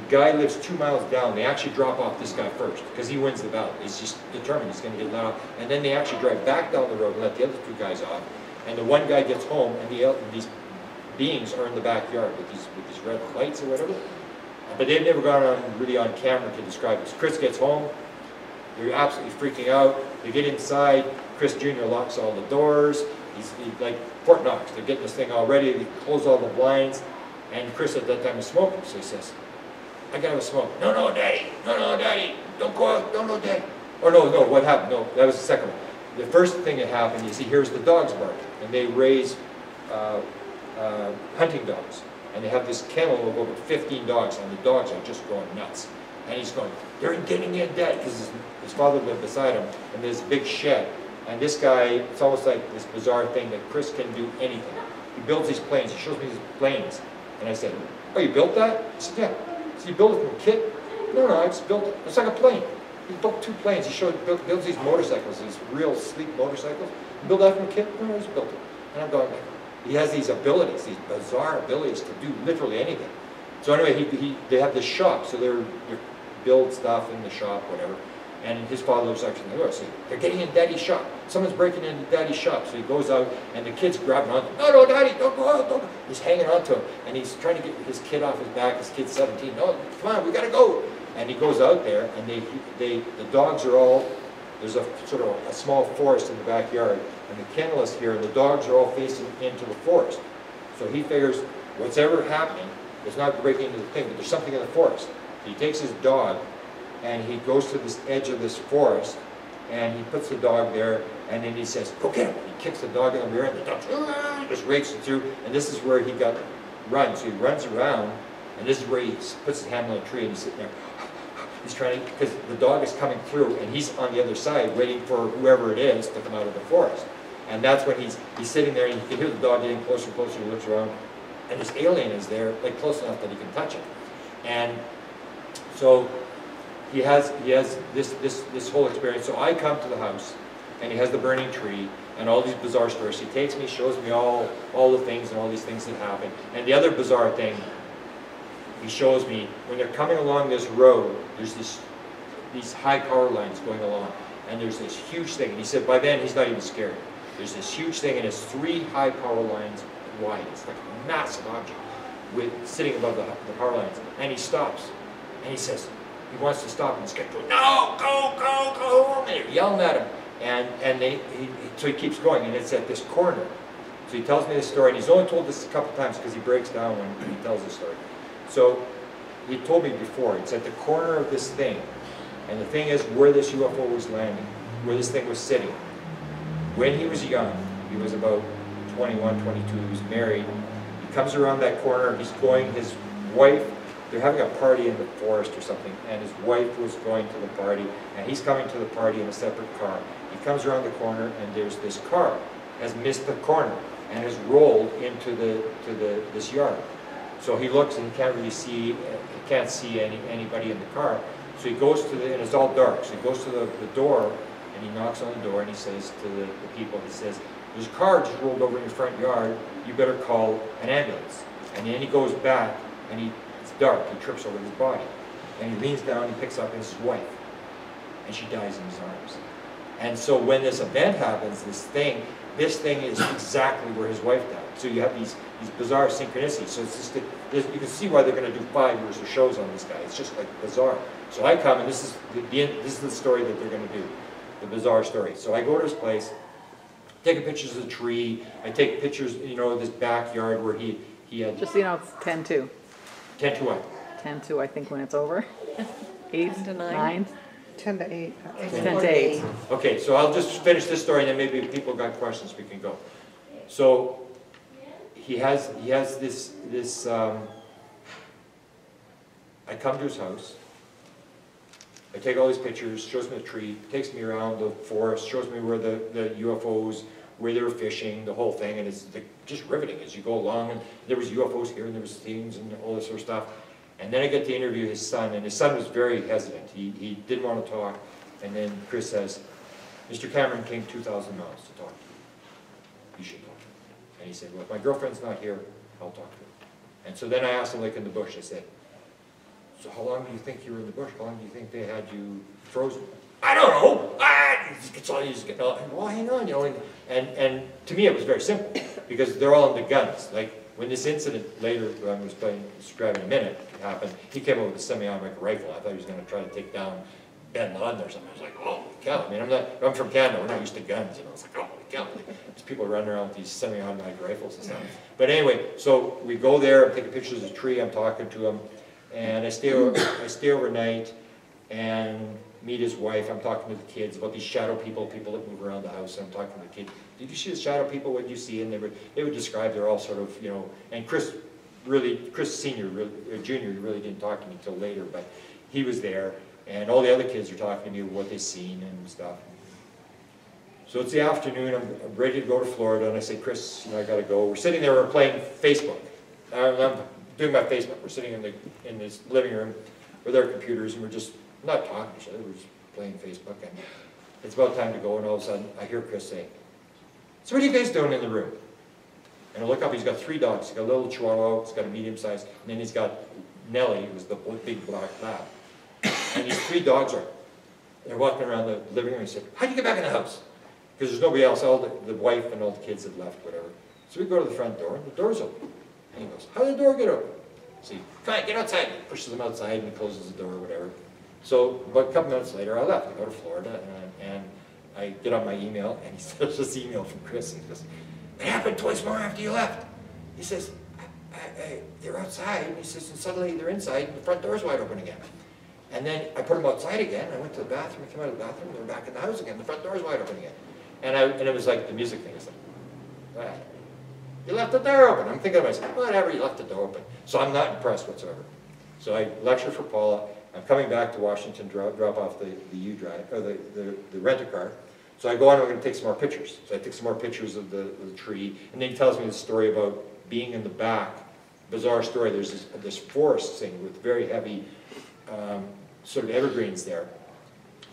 guy lives 2 miles down. They actually drop off this guy first, because he wins the battle. He's just determined he's going to get let off. And then they actually drive back down the road and let the other two guys off. And the one guy gets home, and these beings are in the backyard with these red lights or whatever. But they've never gone really on camera to describe this. Chris gets home, they're absolutely freaking out. They get inside, Chris Jr. locks all the doors. He's like Fort Knox, they're getting this thing all ready, they close all the blinds, and Chris at that time is smoking, so he says, I gotta have a smoke. No, no, Daddy, don't go out, no, Daddy. Or no, what happened? No, that was the second one. The first thing that happened is he hears the dogs bark, and they raise hunting dogs. and they have this kennel of over 15 dogs, and the dogs are just going nuts. And he's going, they're getting in debt, because his father lived beside him, and there's a big shed. And this guy, it's almost like this bizarre thing that Chris can do anything. He builds these planes, he shows me these planes. And I said, oh, you built that? He said, yeah. So you built it from a kit? No, I just built it. It's like a plane. He built 2 planes. He builds these motorcycles, these real sleek motorcycles. You build that from a kit? No, I just built it. And I'm going, he has these abilities, these bizarre abilities to do literally anything. So anyway, they have this shop, so they build stuff in the shop, whatever. And his father was actually there. So they're getting in Daddy's shop. Someone's breaking into Daddy's shop. So he goes out, and the kid's grabbing on. No, Daddy, don't go out, don't go. He's hanging on to him, and he's trying to get his kid off his back. His kid's 17. No, come on, we gotta go. And he goes out there, and the dogs are all. There's a sort of a small forest in the backyard, and the kennel is here, and the dogs are all facing into the forest. So he figures what's ever happening is not breaking into the thing, but there's something in the forest. So he takes his dog, and he goes to this edge of this forest, and he puts the dog there, and then he says, go get him. He kicks the dog in the rear, and the dog just races through, and this is where he got run. So he runs around, and this is where he puts his hand on a tree, and he's sitting there. He's trying to, because the dog is coming through, and he's on the other side waiting for whoever it is to come out of the forest. And that's when he's sitting there, and you can hear the dog getting closer and closer. He looks around, and this alien is there, like close enough that he can touch it. And so he has this whole experience. So I come to the house, and he has the burning tree and all these bizarre stories. He takes me, shows me all the things and all these things that happen. And the other bizarre thing, he shows me when they're coming along this road, there's these high power lines going along, and there's this huge thing. And he said by then he's not even scared. There's this huge thing, and it's 3 high power lines wide. It's like a massive object sitting above the power lines. And he stops, and he says, he wants to stop, and he's going, no, go home. And they're yelling at him, and so he keeps going, and it's at this corner. So he tells me this story, and he's only told this a couple times because he breaks down when he tells the story. So he told me before, it's at the corner of this thing, and the thing is where this UFO was landing, where this thing was sitting. When he was young, he was about 21, 22, he was married. He comes around that corner, he's going, his wife, they're having a party in the forest or something, and his wife was going to the party, and he's coming to the party in a separate car. He comes around the corner, and there's this car, has missed the corner, and has rolled into this yard. So he looks, and he can't really see, he can't see anybody in the car. So he goes to and it's all dark, so he goes to the door, and he knocks on the door, and he says to the people, he says, there's a car just rolled over in your front yard, you better call an ambulance. And then he goes back, and it's dark, he trips over his body. And he leans down, he picks up his wife, and she dies in his arms. And so when this event happens, this thing is exactly where his wife died. So you have these bizarre synchronicities. So it's just you can see why they're going to do 5 years of shows on this guy. It's just like bizarre. So I come, and this is the story that they're going to do, the bizarre story. So I go to his place, taking pictures of the tree. I take pictures, of this backyard where he had. Just so you know, it's 10-2. 10 to what? 10-2, I think, when it's over. 8 10 to 9. 9. 10 to 8. 10 to 8. Okay, so I'll just finish this story, and then maybe if people got questions, we can go. So he has this I come to his house, I take all these pictures, shows me the tree, takes me around the forest, shows me where the UFOs, where they were fishing, the whole thing, and it's just riveting as you go along, and there was UFOs here, and there was things, and all this sort of stuff. And then I get to interview his son, and his son was very hesitant. He didn't want to talk, and then Chris says, Mr. Cameron came 2,000 miles to talk to you. You should talk to him. And he said, well, if my girlfriend's not here, I'll talk to her. And so then I asked him, like in the bush, I said, so how long do you think you were in the bush? How long do you think they had you frozen? I don't know. Well, hang on, and to me it was very simple, because they're all into guns. Like when this incident later, when I was describing in a minute, happened, he came over with a semi-automatic rifle. I thought he was going to try to take down Ben Laden or something. I was like, holy cow. I mean, I'm from Canada, we're not used to guns, I was like, holy cow. There's people running around with these semi-automatic rifles and stuff. But anyway, so we go there, I'm taking pictures of the tree, I'm talking to him, and I stay overnight and meet his wife. I'm talking to the kids about these shadow people that move around the house, and I'm talking to the kids. Did you see the shadow people? What did you see? And they would describe, they're all sort of, and Chris really, Chris Senior, really, Junior, really didn't talk to me until later, but he was there, and all the other kids are talking to me about what they've seen and stuff. So it's the afternoon, I'm ready to go to Florida, and I say, Chris, I gotta go. We're sitting there, we're playing Facebook. I'm doing my Facebook. We're sitting in this living room with our computers, and we're just not talking to each other, we're just playing Facebook, and it's about time to go, and all of a sudden, I hear Chris say, so what are you guys doing in the room? And I look up, he's got 3 dogs. He's got a little Chihuahua, he's got a medium size, and then he's got Nellie, who's the big black lab. And these 3 dogs they're walking around the living room, and he said, how'd you get back in the house? Because there's nobody else, all the wife and all the kids had left, whatever. So we go to the front door, and the door's open. And he goes, how did the door get open? So he, come on, get outside. He pushes them outside, and he closes the door, whatever. So about a couple minutes later, I left. I go to Florida, and I get on my email, and he says this email from Chris, and he goes, it happened twice more after you left. He says, they're outside, and he says, and suddenly they're inside, and the front door's wide open again. And then I put them outside again. I went to the bathroom, I came out of the bathroom, they're back in the house again. The front door's wide open again. And it was like the music thing. It's like, ah, you left the door open. I'm thinking to myself, whatever, you left the door open. So I'm not impressed whatsoever. So I lecture for Paula. I'm coming back to Washington, drop off the U-Drive, or the rent-a-car. So I go on, I'm going to take some more pictures. So I take some more pictures of the tree, and then he tells me the story about being in the back. Bizarre story, there's this forest thing with very heavy sort of evergreens there.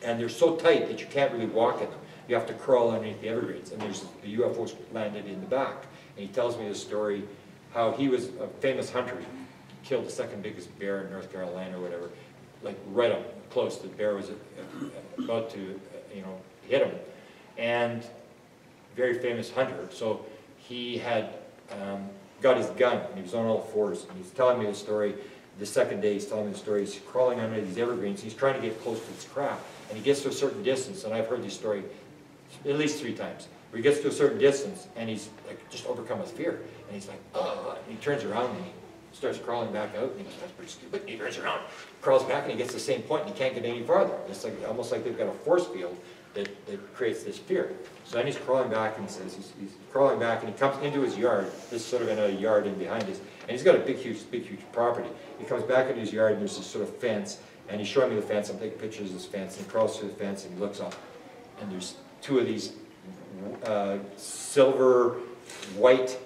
And they're so tight that you can't really walk in them. You have to crawl underneath the evergreens, and there's the UFOs landed in the back. And he tells me the story, how he was a famous hunter. He killed the 2nd biggest bear in North Carolina or whatever, like right up close. The bear was about to, hit him. And very famous hunter. So he had got his gun, and he was on all 4s. And he's telling me the story. The 2nd day, he's telling me the story. He's crawling under these evergreens. He's trying to get close to this craft. And he gets to a certain distance, and I've heard this story at least 3 times. Where he gets to a certain distance, and he's like just overcome with fear. And he's like, oh, and he turns around, and he starts crawling back out, and he goes, that's pretty stupid. And he turns around, crawls back, and he gets to the same point, and he can't get any farther. It's like almost like they've got a force field that creates this fear. So then he's crawling back, and he says, he's crawling back, and he comes into his yard. This is sort of in a yard in behind us. And he's got a big, huge property. He comes back into his yard, and there's this sort of fence, and he's showing me the fence. I'm taking pictures of this fence, and he crawls through the fence, and he looks up, and there's 2 of these silver, white,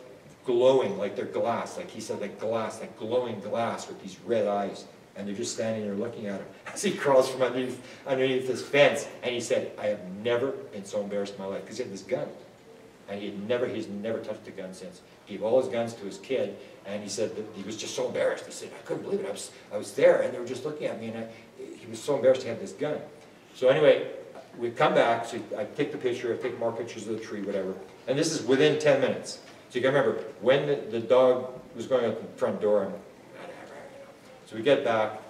glowing, like they're glass, like he said, like glass, like glowing glass with these red eyes. And they're just standing there looking at him as he crawls from underneath this fence. And he said, I have never been so embarrassed in my life, because he had this gun. And he's never touched a gun since. He gave all his guns to his kid, and he said that he was just so embarrassed. He said, I couldn't believe it. I was there, and they were just looking at me, and he was so embarrassed to have this gun. So anyway, we come back, so I take the picture, I take more pictures of the tree, whatever. And this is within 10 minutes. So you can remember, when the dog was going out the front door, I'm so we get back,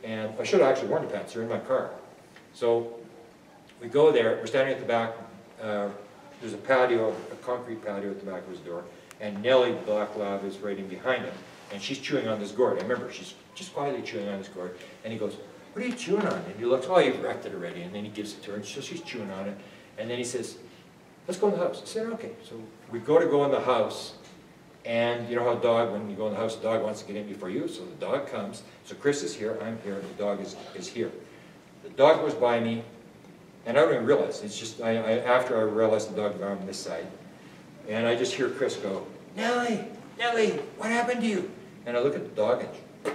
and I should have actually worn the pants, they're in my car. So we go there, we're standing at the back, there's a patio, a concrete patio at the back of his door, and Nellie, the black lab, is right in behind him, and she's chewing on this gourd. I remember, she's just quietly chewing on this gourd, and he goes, what are you chewing on? And he looks, oh, you've wrecked it already, and then he gives it to her, and so she's chewing on it, and then he says, let's go in the house. I said, okay. So we go in the house, and you know how a dog, when you go in the house, the dog wants to get in before you, so the dog comes. So Chris is here, I'm here, and the dog is here. The dog goes by me, and I don't even realize. It's just, after I realized the dog was on this side, and I just hear Chris go, Nellie, Nellie, what happened to you? And I look at the dog, and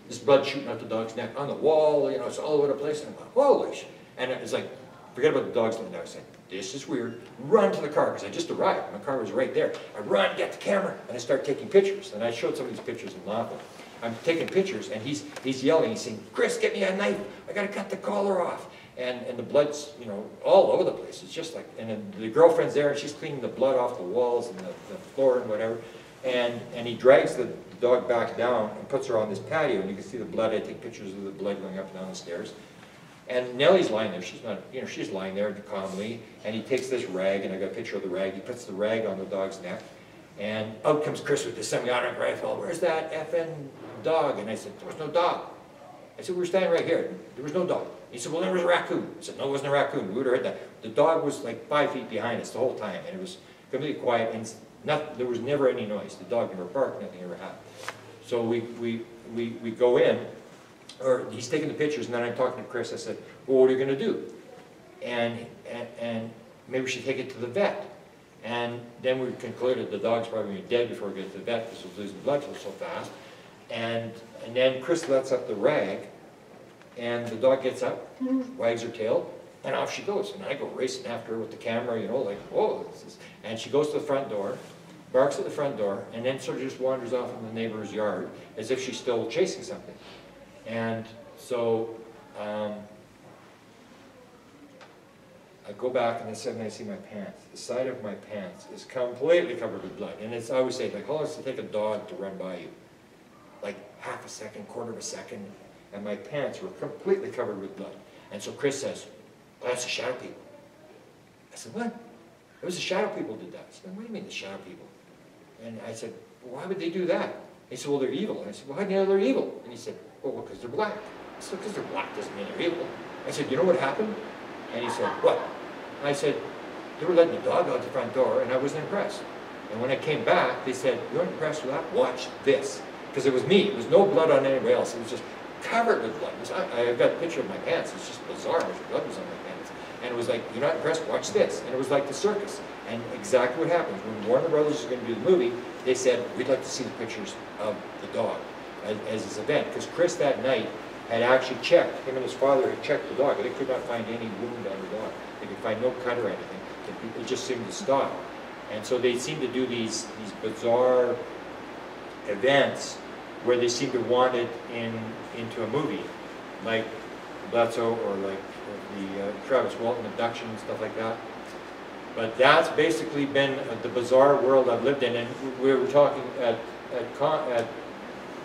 there's blood shooting out the dog's neck on the wall, it's all over the place, and I'm like, holy shit. And it's like, forget about the dogs laying there. I said, this is weird. Run to the car, because I just arrived. My car was right there. I run, get the camera, and I start taking pictures. And I showed some of these pictures and laughing. I'm taking pictures, and he's yelling. He's saying, Chris, get me a knife. I got to cut the collar off. And the blood's, all over the place. It's just like, and then the girlfriend's there, and she's cleaning the blood off the walls and the floor and whatever. And he drags the dog back down and puts her on this patio, and you can see the blood. I take pictures of the blood going up and down the stairs. And Nellie's lying there. She's not, she's lying there calmly. And he takes this rag, and I got a picture of the rag. He puts the rag on the dog's neck. And out comes Chris with the semi-automatic rifle. Where's that effing dog? And I said, there was no dog. I said, we were standing right here. There was no dog. He said, well, there was a raccoon. I said, no, it wasn't a raccoon. We would have heard that. The dog was like 5 feet behind us the whole time. And it was completely quiet. And There was never any noise. The dog never barked, nothing ever happened. So we go in, or he's taking the pictures, and then I'm talking to Chris. I said, well, what are you going to do? And maybe we should take it to the vet. And then we concluded the dog's probably going to be dead before we get to the vet because it was losing blood so fast. And then Chris lets up the rag, and the dog gets up, wags her tail, and off she goes. And I go racing after her with the camera, you know, like, whoa. And she goes to the front door, barks at the front door, and then sort of just wanders off in the neighbor's yard as if she's still chasing something. And so I go back, and then suddenly I see my pants. The side of my pants is completely covered with blood. And it's, I always say, like, how long does it take a dog to run by you? Like half a second, quarter of a second, and my pants were completely covered with blood. And so Chris says, well, that's the shadow people. I said, what? It was the shadow people did that. I said, what do you mean the shadow people? And I said, well, why would they do that? He said, well, they're evil. And I said, well, how do you know they're evil? And he said, well, because they're black. I said, because they're black doesn't mean they're evil. I said, you know what happened? And he said, what? I said, they were letting the dog out the front door, and I wasn't impressed. And when I came back, they said, you aren't impressed with that? Watch this. Because it was me. It was no blood on anybody else. It was just covered with blood. I've got a picture of my pants. It's just bizarre. There's blood was on my pants. And it was like, you're not impressed? Watch this. And it was like the circus. And exactly what happened. When Warner Brothers was going to do the movie, they said, we'd like to see the pictures of the dog as this event. Because Chris that night had actually checked, him and his father had checked the dog. They could not find any wound on the dog. They could find no cut or anything. It just seemed to stop. And so they seemed to do these bizarre events where they seem to want it into a movie, like Bledsoe or like the Travis Walton abduction and stuff like that. But that's basically been the bizarre world I've lived in. And we were talking at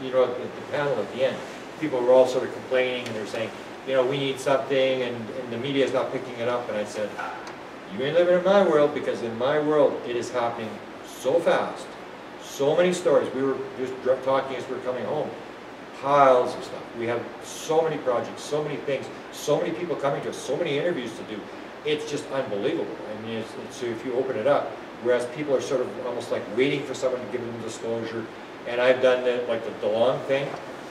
you know, at the panel at the end. People were all sort of complaining, and they're saying, you know, we need something, and the media is not picking it up. And I said, you ain't living in my world, because in my world it is happening so fast. So many stories. We were just talking as we were coming home. Piles of stuff. We have so many projects, so many things, so many people coming to us, so many interviews to do. It's just unbelievable. I mean, so if you open it up, whereas people are sort of almost like waiting for someone to give them disclosure. And I've done like the DeLong thing,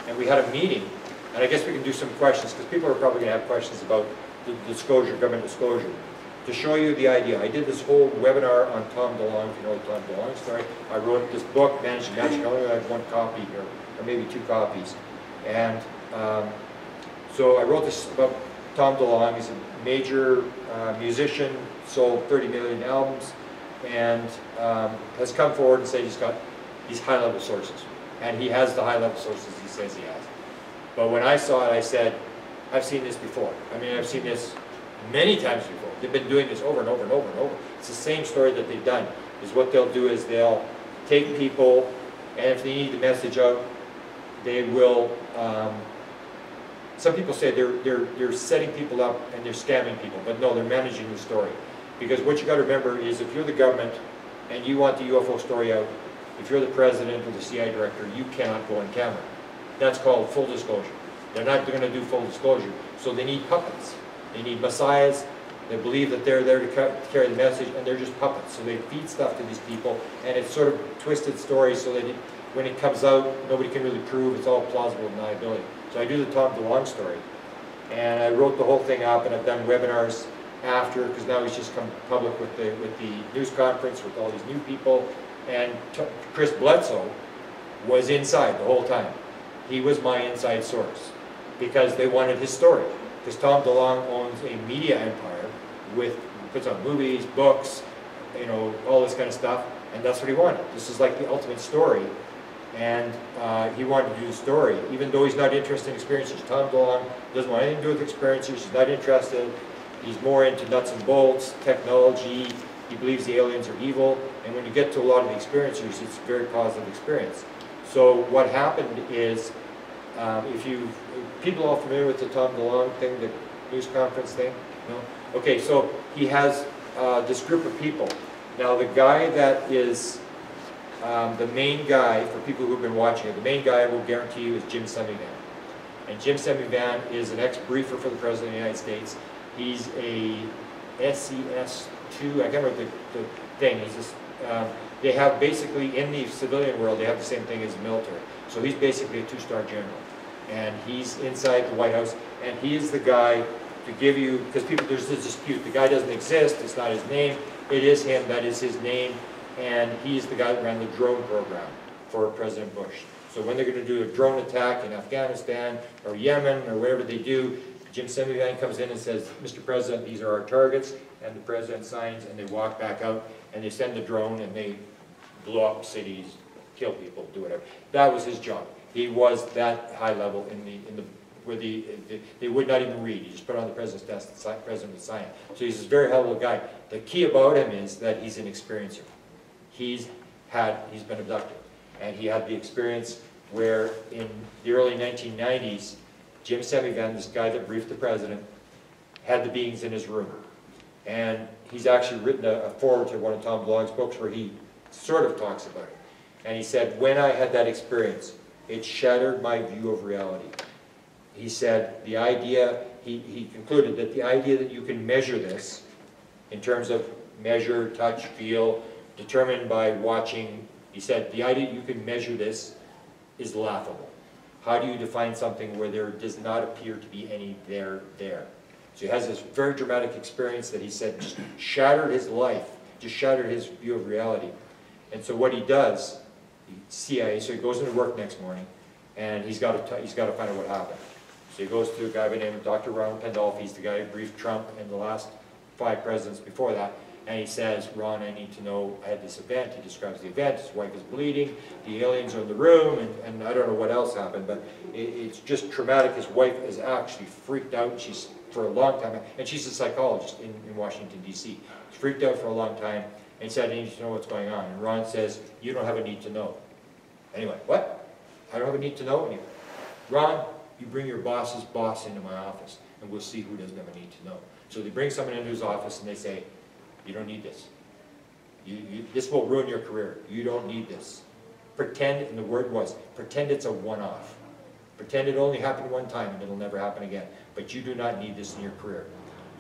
and we had a meeting, and I guess we can do some questions, because people are probably going to have questions about the disclosure, government disclosure. To show you the idea, I did this whole webinar on Tom DeLong, if you know the Tom DeLong story. I wrote this book, Managing Magic. I only have one copy here, or maybe 2 copies. And so I wrote this about Tom DeLong. He's a major musician, sold 30 million albums, and has come forward and said he's got these high-level sources. And he has the high-level sources he says he has. But when I saw it, I said, I've seen this before. I mean, I've seen this many times before. They've been doing this over and over and over and over. It's the same story that they've done. Is what they'll do is they'll take people, and if they need the message out, they will. Some people say they're setting people up and they're scamming people, but no, they're managing the story. Because what you got to remember is, if you're the government and you want the UFO story out, if you're the president or the CIA director, you cannot go on camera. That's called full disclosure. They're not going to do full disclosure, so they need puppets. They need messiahs. They believe that they're there to carry the message, and they're just puppets. So they feed stuff to these people, and it's sort of twisted stories so that when it comes out, nobody can really prove. It's all plausible deniability. So I do the Tom DeLong story, and I wrote the whole thing up, and I've done webinars after, because now he's just come public with the news conference with all these new people, and Chris Bledsoe was inside the whole time. He was my inside source, because they wanted his story. Because Tom DeLong owns a media empire puts on movies, books, you know, all this kind of stuff, and that's what he wanted. This is like the ultimate story, and he wanted to do the story, even though he's not interested in experiences. Tom DeLong doesn't want anything to do with experiences. He's not interested. He's more into nuts and bolts, technology. He believes the aliens are evil, and when you get to a lot of the experiencers, it's a very positive experience. So what happened is, people all familiar with the Tom DeLong thing, the news conference thing? No? Okay, so he has this group of people. Now the guy that is the main guy, for people who've been watching it, the main guy I will guarantee you is Jim Semivan. And Jim Semivan is an ex-briefer for the President of the United States. He's a SES 2, I can't remember the thing, he's just, they have basically, in the civilian world, they have the same thing as the military. So he's basically a 2-star general. And he's inside the White House, and he is the guy to give you, because people, there's this dispute, the guy doesn't exist, it's not his name, it is him, that is his name, and he's the guy that ran the drone program for President Bush. So when they're going to do a drone attack in Afghanistan or Yemen or wherever they do, Jim Semivan comes in and says, Mr. President, these are our targets, and the President signs, and they walk back out, and they send the drone, and they blow up cities, kill people, do whatever. That was his job. He was that high level where they would not even read. He just put it on the President's desk, the President would sign it. So he's this very high level guy. The key about him is that he's an experiencer. He's been abducted. And he had the experience where in the early 1990s, Jim Semivan, this guy that briefed the President, had the beings in his room. And he's actually written a foreword to one of Tom DeLonge's books where he sort of talks about it. And he said, when I had that experience, it shattered my view of reality. He said the idea, he concluded that the idea that you can measure this in terms of measure, touch, feel, determined by watching, he said the idea you can measure this is laughable. How do you define something where there does not appear to be any there? So he has this very dramatic experience that he said just shattered his life, just shattered his view of reality. And so what he does, CIA, so he goes into work next morning, and he's got to find out what happened. So he goes to a guy by the name of Dr. Ronald Pandolfi. He's the guy who briefed Trump and the last 5 presidents before that. And he says, Ron, I need to know, I had this event. He describes the event. His wife is bleeding. The aliens are in the room. And I don't know what else happened, but it's just traumatic. His wife is actually freaked out. She's, for a long time, and she's a psychologist in Washington, D.C. She's freaked out for a long time and said, I need to know what's going on. And Ron says, you don't have a need to know. Anyway, what? I don't have a need to know anyway. Ron, you bring your boss's boss into my office, and we'll see who doesn't have a need to know. So they bring someone into his office, and they say, you don't need this. This will ruin your career. You don't need this. Pretend, and the word was, pretend it's a one-off. Pretend it only happened one time, and it'll never happen again. But you do not need this in your career.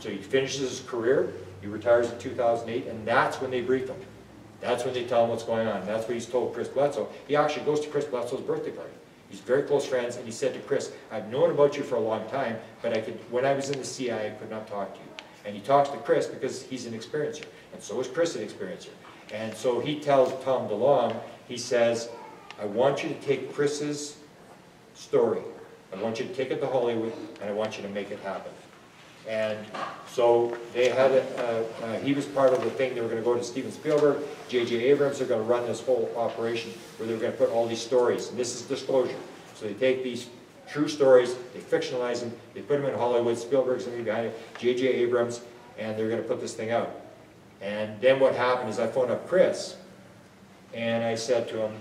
So he finishes his career, he retires in 2008, and that's when they brief him. That's when they tell him what's going on. That's what he's told Chris Bledsoe. He actually goes to Chris Bledsoe's birthday party. He's very close friends, and he said to Chris, I've known about you for a long time, but when I was in the CIA, I could not talk to you. And he talks to Chris because he's an experiencer, and so is Chris an experiencer. And so he tells Tom DeLonge, he says, I want you to take Chris's story. I want you to take it to Hollywood, and I want you to make it happen. And so they had he was part of the thing. They were going to go to Steven Spielberg, J.J. Abrams. They're going to run this whole operation where they're going to put all these stories. And this is disclosure. So they take these true stories, they fictionalize them, they put them in Hollywood. Spielberg's going to be behind it, J.J. Abrams, and they're going to put this thing out. And then what happened is I phoned up Chris, and I said to him,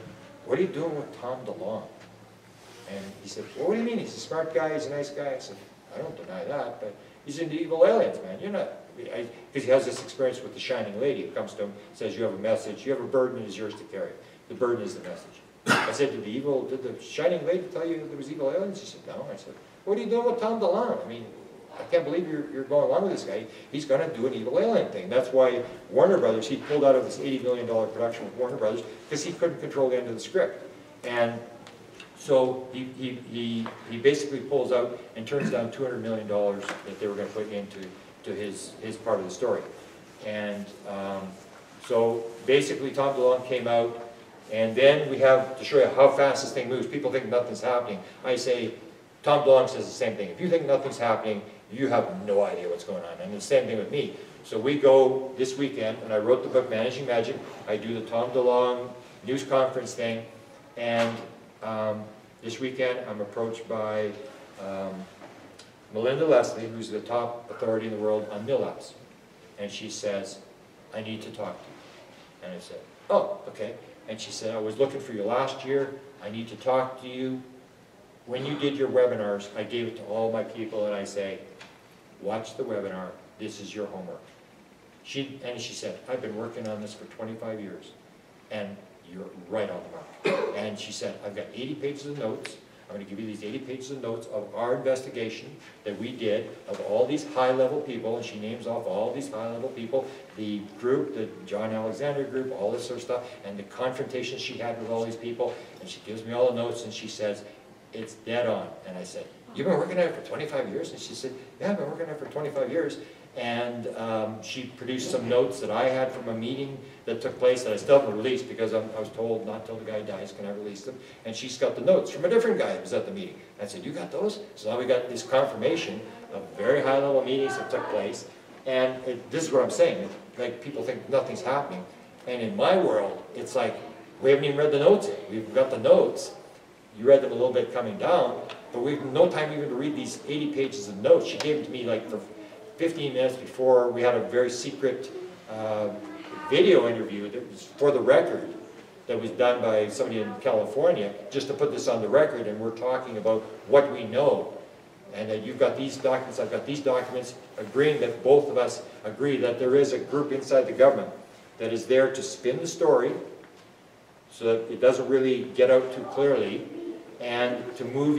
what are you doing with Tom DeLonge? And he said, well, what do you mean? He's a smart guy, he's a nice guy. I said, I don't deny that, but he's into evil aliens, man. You're not, because he has this experience with the Shining Lady who comes to him, says, you have a message, you have a burden, it is yours to carry. The burden is the message. I said, did the Shining Lady tell you there was evil aliens? He said, no. I said, what are you doing with Tom DeLonge? I mean, I can't believe you're going along with this guy. He's going to do an evil alien thing. That's why Warner Brothers, he pulled out of this $80 million production with Warner Brothers because he couldn't control the end of the script. And so he basically pulls out and turns down $200 million that they were going to put into his part of the story. And so basically Tom DeLonge came out, and then we have to show you how fast this thing moves. People think nothing's happening. I say, Tom DeLonge says the same thing. If you think nothing's happening, you have no idea what's going on. And the same thing with me. So we go this weekend, and I wrote the book Managing Magic. I do the Tom DeLonge news conference thing, and this weekend I'm approached by Melinda Leslie, who's the top authority in the world on MILAPs. And she says, I need to talk to you. And I said, oh, okay. And she said, I was looking for you last year. I need to talk to you. When you did your webinars, I gave it to all my people, and I say, watch the webinar. This is your homework. She said, I've been working on this for 25 years, and you're right on the mark. And she said, I've got 80 pages of notes. I'm going to give you these 80 pages of notes of our investigation that we did of all these high-level people, and she names off all these high-level people, the group, the John Alexander group, all this sort of stuff, and the confrontations she had with all these people, and she gives me all the notes, and she says, it's dead on. And I said, you've been working on it for 25 years? And she said, yeah, I've been working on it for 25 years. And she produced some notes that I had from a meeting that took place that I still haven't released because I was told not till the guy dies can I release them. And she's got the notes from a different guy who was at the meeting. I said, you got those? So now we got this confirmation of very high-level meetings that took place. And this is what I'm saying. Like, people think nothing's happening. And in my world, it's like, we haven't even read the notes yet. We've got the notes. You read them a little bit coming down, but we've no time even to read these 80 pages of notes. She gave them to me like for 15 minutes before we had a very secret video interview that was for the record that was done by somebody in California just to put this on the record, and we're talking about what we know. And that you've got these documents, I've got these documents, agreeing that both of us agree that there is a group inside the government that is there to spin the story so that it doesn't really get out too clearly, and to move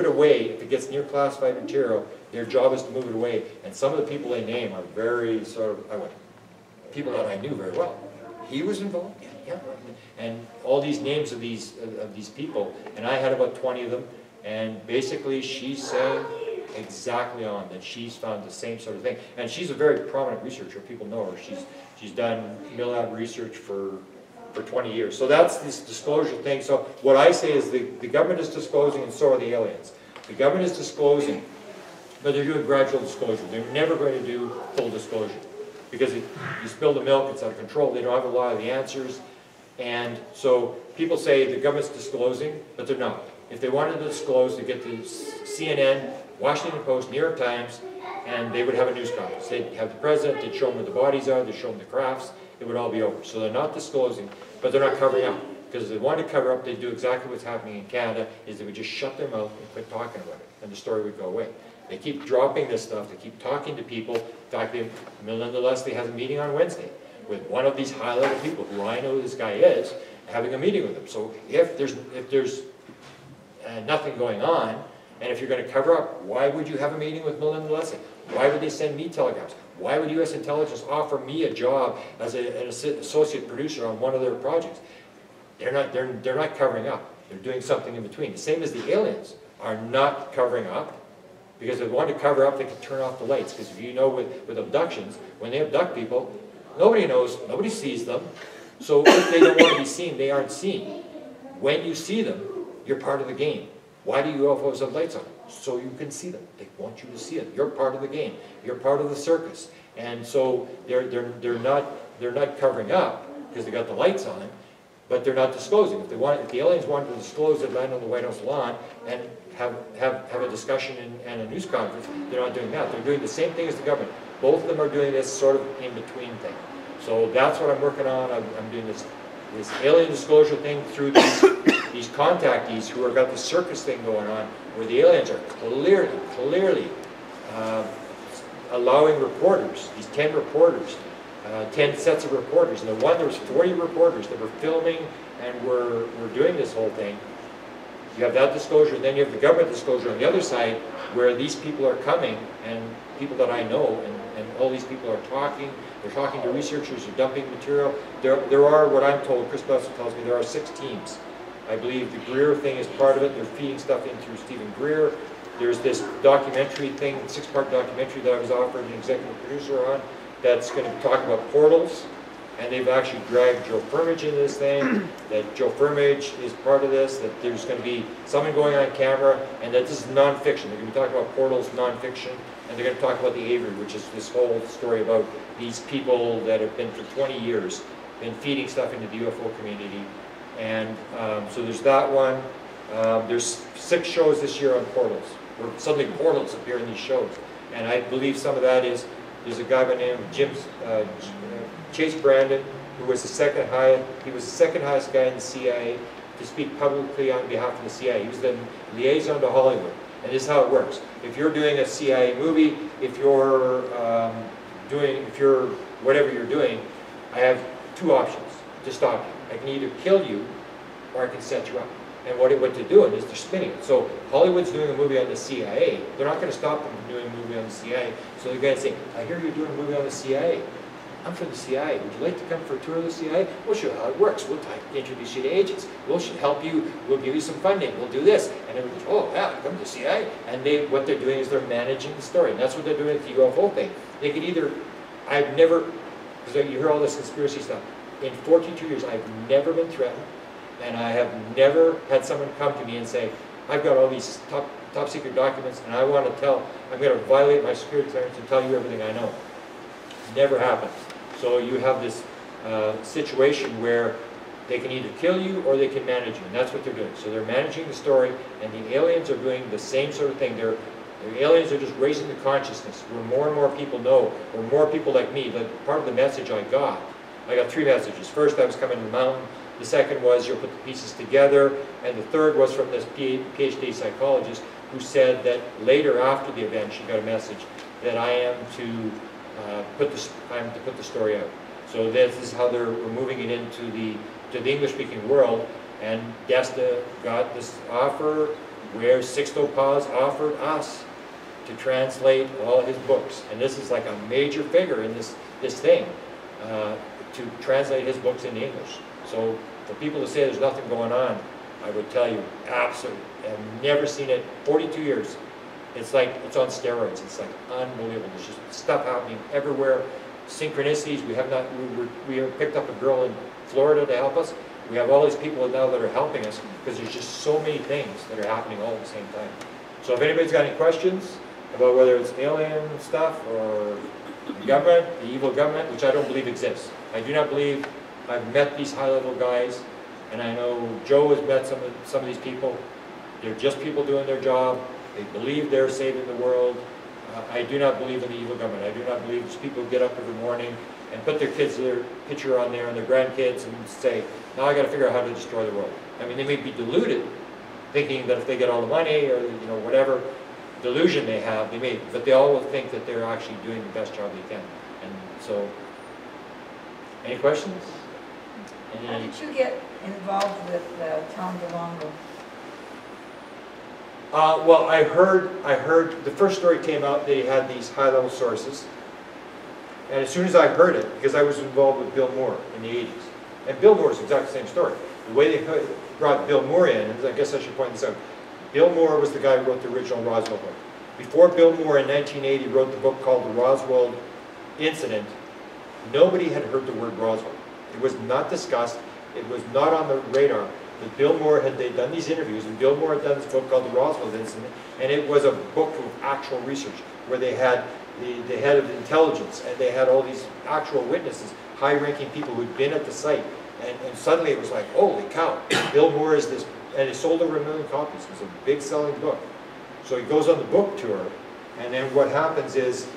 it away. If it gets near classified material, their job is to move it away. And some of the people they name are very sort of, people that I knew very well. He was involved, yeah. And all these names of these people, and I had about 20 of them, and basically she's saying exactly on that she's found the same sort of thing. And she's a very prominent researcher. People know her. She's done MILAB research for 20 years. So that's this disclosure thing. So what I say is the government is disclosing, and so are the aliens. The government is disclosing, but they're doing gradual disclosure. They're never going to do full disclosure. Because you spill the milk, it's out of control. They don't have a lot of the answers. And so people say the government's disclosing, but they're not. If they wanted to disclose, they get to CNN, Washington Post, New York Times, and they would have a news conference. They'd have the president, they'd show them where the bodies are, they'd show them the crafts, it would all be over. So they're not disclosing, but they're not covering up. Because if they wanted to cover up, they'd do exactly what's happening in Canada, is they would just shut their mouth and quit talking about it, and the story would go away. They keep dropping this stuff, they keep talking to people. In fact, Melinda Leslie has a meeting on Wednesday with one of these high-level people, who I know who this guy is, having a meeting with him. So if there's nothing going on, and if you're going to cover up, why would you have a meeting with Melinda Leslie? Why would they send me telegrams? Why would U.S. intelligence offer me a job as an associate producer on one of their projects? They're not covering up. They're doing something in between. The same as the aliens are not covering up, because if they want to cover up, they can turn off the lights. Because if you know with abductions, when they abduct people, nobody knows, nobody sees them. So if they don't want to be seen, they aren't seen. When you see them, you're part of the game. Why do UFOs have lights on? So you can see them. They want you to see them. You're part of the game. You're part of the circus. And so they're not covering up because they got the lights on, but they're not disclosing. If the aliens wanted to disclose it, land on the White House lawn and have a discussion and a news conference, they're not doing that. They're doing the same thing as the government. Both of them are doing this sort of in-between thing. So that's what I'm working on. I'm doing this alien disclosure thing through these contactees who have got the circus thing going on, where the aliens are clearly allowing reporters, these 10 reporters, 10 sets of reporters, and there was 40 reporters that were filming and were doing this whole thing. You have that disclosure, and then you have the government disclosure on the other side, where these people are coming, and people that I know, and all these people are talking. They're talking to researchers, they're dumping material. There are, what I'm told, Chris Besson tells me, there are 6 teams. I believe the Greer thing is part of it. They're feeding stuff in through Stephen Greer. There's this documentary thing, 6-part documentary that I was offered an executive producer on, that's going to talk about portals. And they've actually dragged Joe Firmage into this thing, that Joe Firmage is part of this, that there's going to be someone going on camera, and that this is non-fiction. They're going to be talking about portals, non-fiction, and they're going to talk about the Avery, which is this whole story about these people that have been for 20 years, been feeding stuff into the UFO community. And so there's that one. There's 6 shows this year on portals, where suddenly portals appear in these shows. And I believe some of that is, there's a guy by the name of Chase Brandon, who was the second highest guy in the CIA to speak publicly on behalf of the CIA. He was the liaison to Hollywood. And this is how it works. If you're doing a CIA movie, if you're whatever you're doing, I have 2 options to stop you. I can either kill you, or I can set you up. And what they're doing is they're spinning it. So Hollywood's doing a movie on the CIA. They're not going to stop them from doing a movie on the CIA. So they're going to say, I hear you're doing a movie on the CIA. I'm from the CIA. Would you like to come for a tour of the CIA? We'll show you how it works. We'll introduce you to agents. We'll help you. We'll give you some funding. We'll do this. And everybody's, oh, yeah, come to the CIA. And what they're doing is they're managing the story. And that's what they're doing with the UFO thing. They could either, I've never, because you hear all this conspiracy stuff. In 42 years, I've never been threatened. And I have never had someone come to me and say, I've got all these top secret documents and I want to tell, I'm going to violate my security clearance and tell you everything I know. Never happened. So you have this situation where they can either kill you or they can manage you, and that's what they're doing. So they're managing the story, and the aliens are doing the same sort of thing. The aliens are just raising the consciousness, where more and more people know, or more people like me. Part of the message I got 3 messages. First, I was coming to the mountain. The second was you'll put the pieces together, and the third was from this PhD psychologist who said that later after the event she got a message that I am to put the story out. So this is how they're moving it into the English-speaking world, and Desta got this offer where Sixto Paz offered us to translate all his books, and this is like a major figure in this thing to translate his books into English. So for people to say there's nothing going on, I would tell you, absolutely. I've never seen it. 42 years. It's like, it's on steroids. It's like unbelievable. There's just stuff happening everywhere. Synchronicities. We have picked up a girl in Florida to help us. We have all these people now that are helping us because there's just so many things that are happening all at the same time. So if anybody's got any questions about whether it's alien stuff or the government, the evil government, which I don't believe exists. I do not believe. I've met these high-level guys, and I know Joe has met some of these people. They're just people doing their job. They believe they're saving the world. I do not believe in the evil government. I do not believe these people get up every morning and put their picture on there and their grandkids and say, now I got to figure out how to destroy the world. I mean, they may be deluded, thinking that if they get all the money or whatever delusion they have, but they all will think that they're actually doing the best job they can. And so, any questions? How did you get involved with Tom DeLongo? Well, I heard the first story came out that he had these high-level sources, and as soon as I heard it, because I was involved with Bill Moore in the 80s, and Bill Moore's exactly the same story. The way they brought Bill Moore in, and I guess I should point this out, Bill Moore was the guy who wrote the original Roswell book. Before Bill Moore in 1980 wrote the book called The Roswell Incident, nobody had heard the word Roswell. It was not discussed. It was not on the radar. But Bill Moore they'd done these interviews, and Bill Moore had done this book called The Roswell Incident, and it was a book of actual research where they had the head of intelligence, and they had all these actual witnesses, high-ranking people who'd been at the site, and suddenly it was like, holy cow, Bill Moore is this, and it sold over 1 million copies. It was a big-selling book. So he goes on the book tour, and then what happens is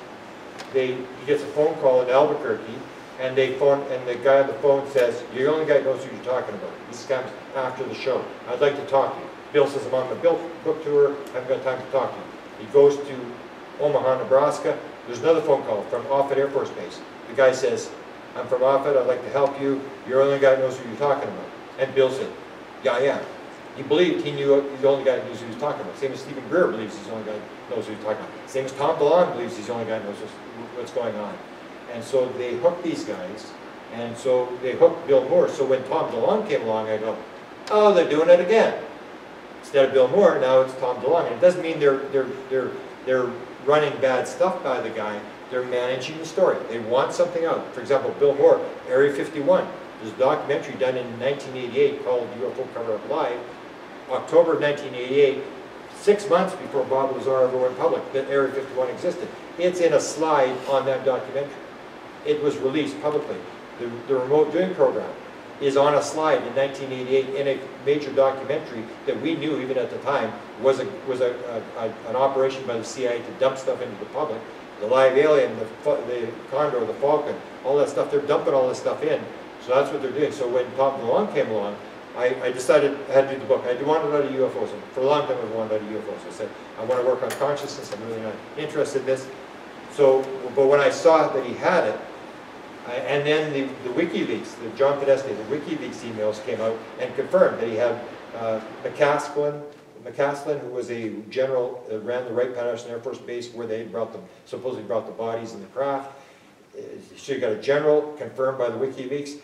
he gets a phone call in Albuquerque, and the guy on the phone says, you're the only guy who knows who you're talking about. This comes after the show. I'd like to talk to you. Bill says, I'm on the book tour. I haven't got time to talk to you. He goes to Omaha, Nebraska. There's another phone call from Offutt Air Force Base. The guy says, I'm from Offutt. I'd like to help you. You're the only guy who knows who you're talking about. And Bill said, yeah, I am. He believed he's the only guy who knows who he's talking about. Same as Stephen Greer believes he's the only guy who knows who he's talking about. Same as Tom DeLonge believes he's the only guy who knows what's going on. And so they hooked these guys, and so they hooked Bill Moore. So when Tom DeLonge came along, I go, oh, they're doing it again. Instead of Bill Moore, now it's Tom DeLonge. And it doesn't mean they're running bad stuff by the guy. They're managing the story. They want something out. For example, Bill Moore, Area 51. There's a documentary done in 1988 called UFO Cover-Up Live. October of 1988, 6 months before Bob Lazar ever went public, that Area 51 existed. It's in a slide on that documentary. It was released publicly. The remote viewing program is on a slide in 1988 in a major documentary that we knew even at the time was an operation by the CIA to dump stuff into the public. The live alien, the Condor, the Falcon, all that stuff, they're dumping all this stuff in. So that's what they're doing. So when Tom DeLonge came along, I decided I had to do the book. I wanted to do UFOs. And for a long time I wanted to do UFOs. I said, I want to work on consciousness. I'm really not interested in this. So, but when I saw that he had it, and then the WikiLeaks, the John Podesta, the WikiLeaks emails came out and confirmed that he had McCaslin, who was a general, ran the Wright-Patterson Air Force Base where they supposedly brought the bodies in the craft. So you got a general confirmed by the WikiLeaks.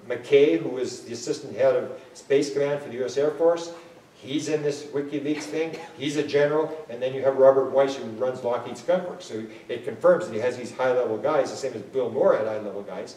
McKay, who is the assistant head of Space Command for the U.S. Air Force, he's in this WikiLeaks thing. He's a general. And then you have Robert Weiss, who runs Lockheed Skunk Works. So it confirms that he has these high-level guys, the same as Bill Moore had high-level guys.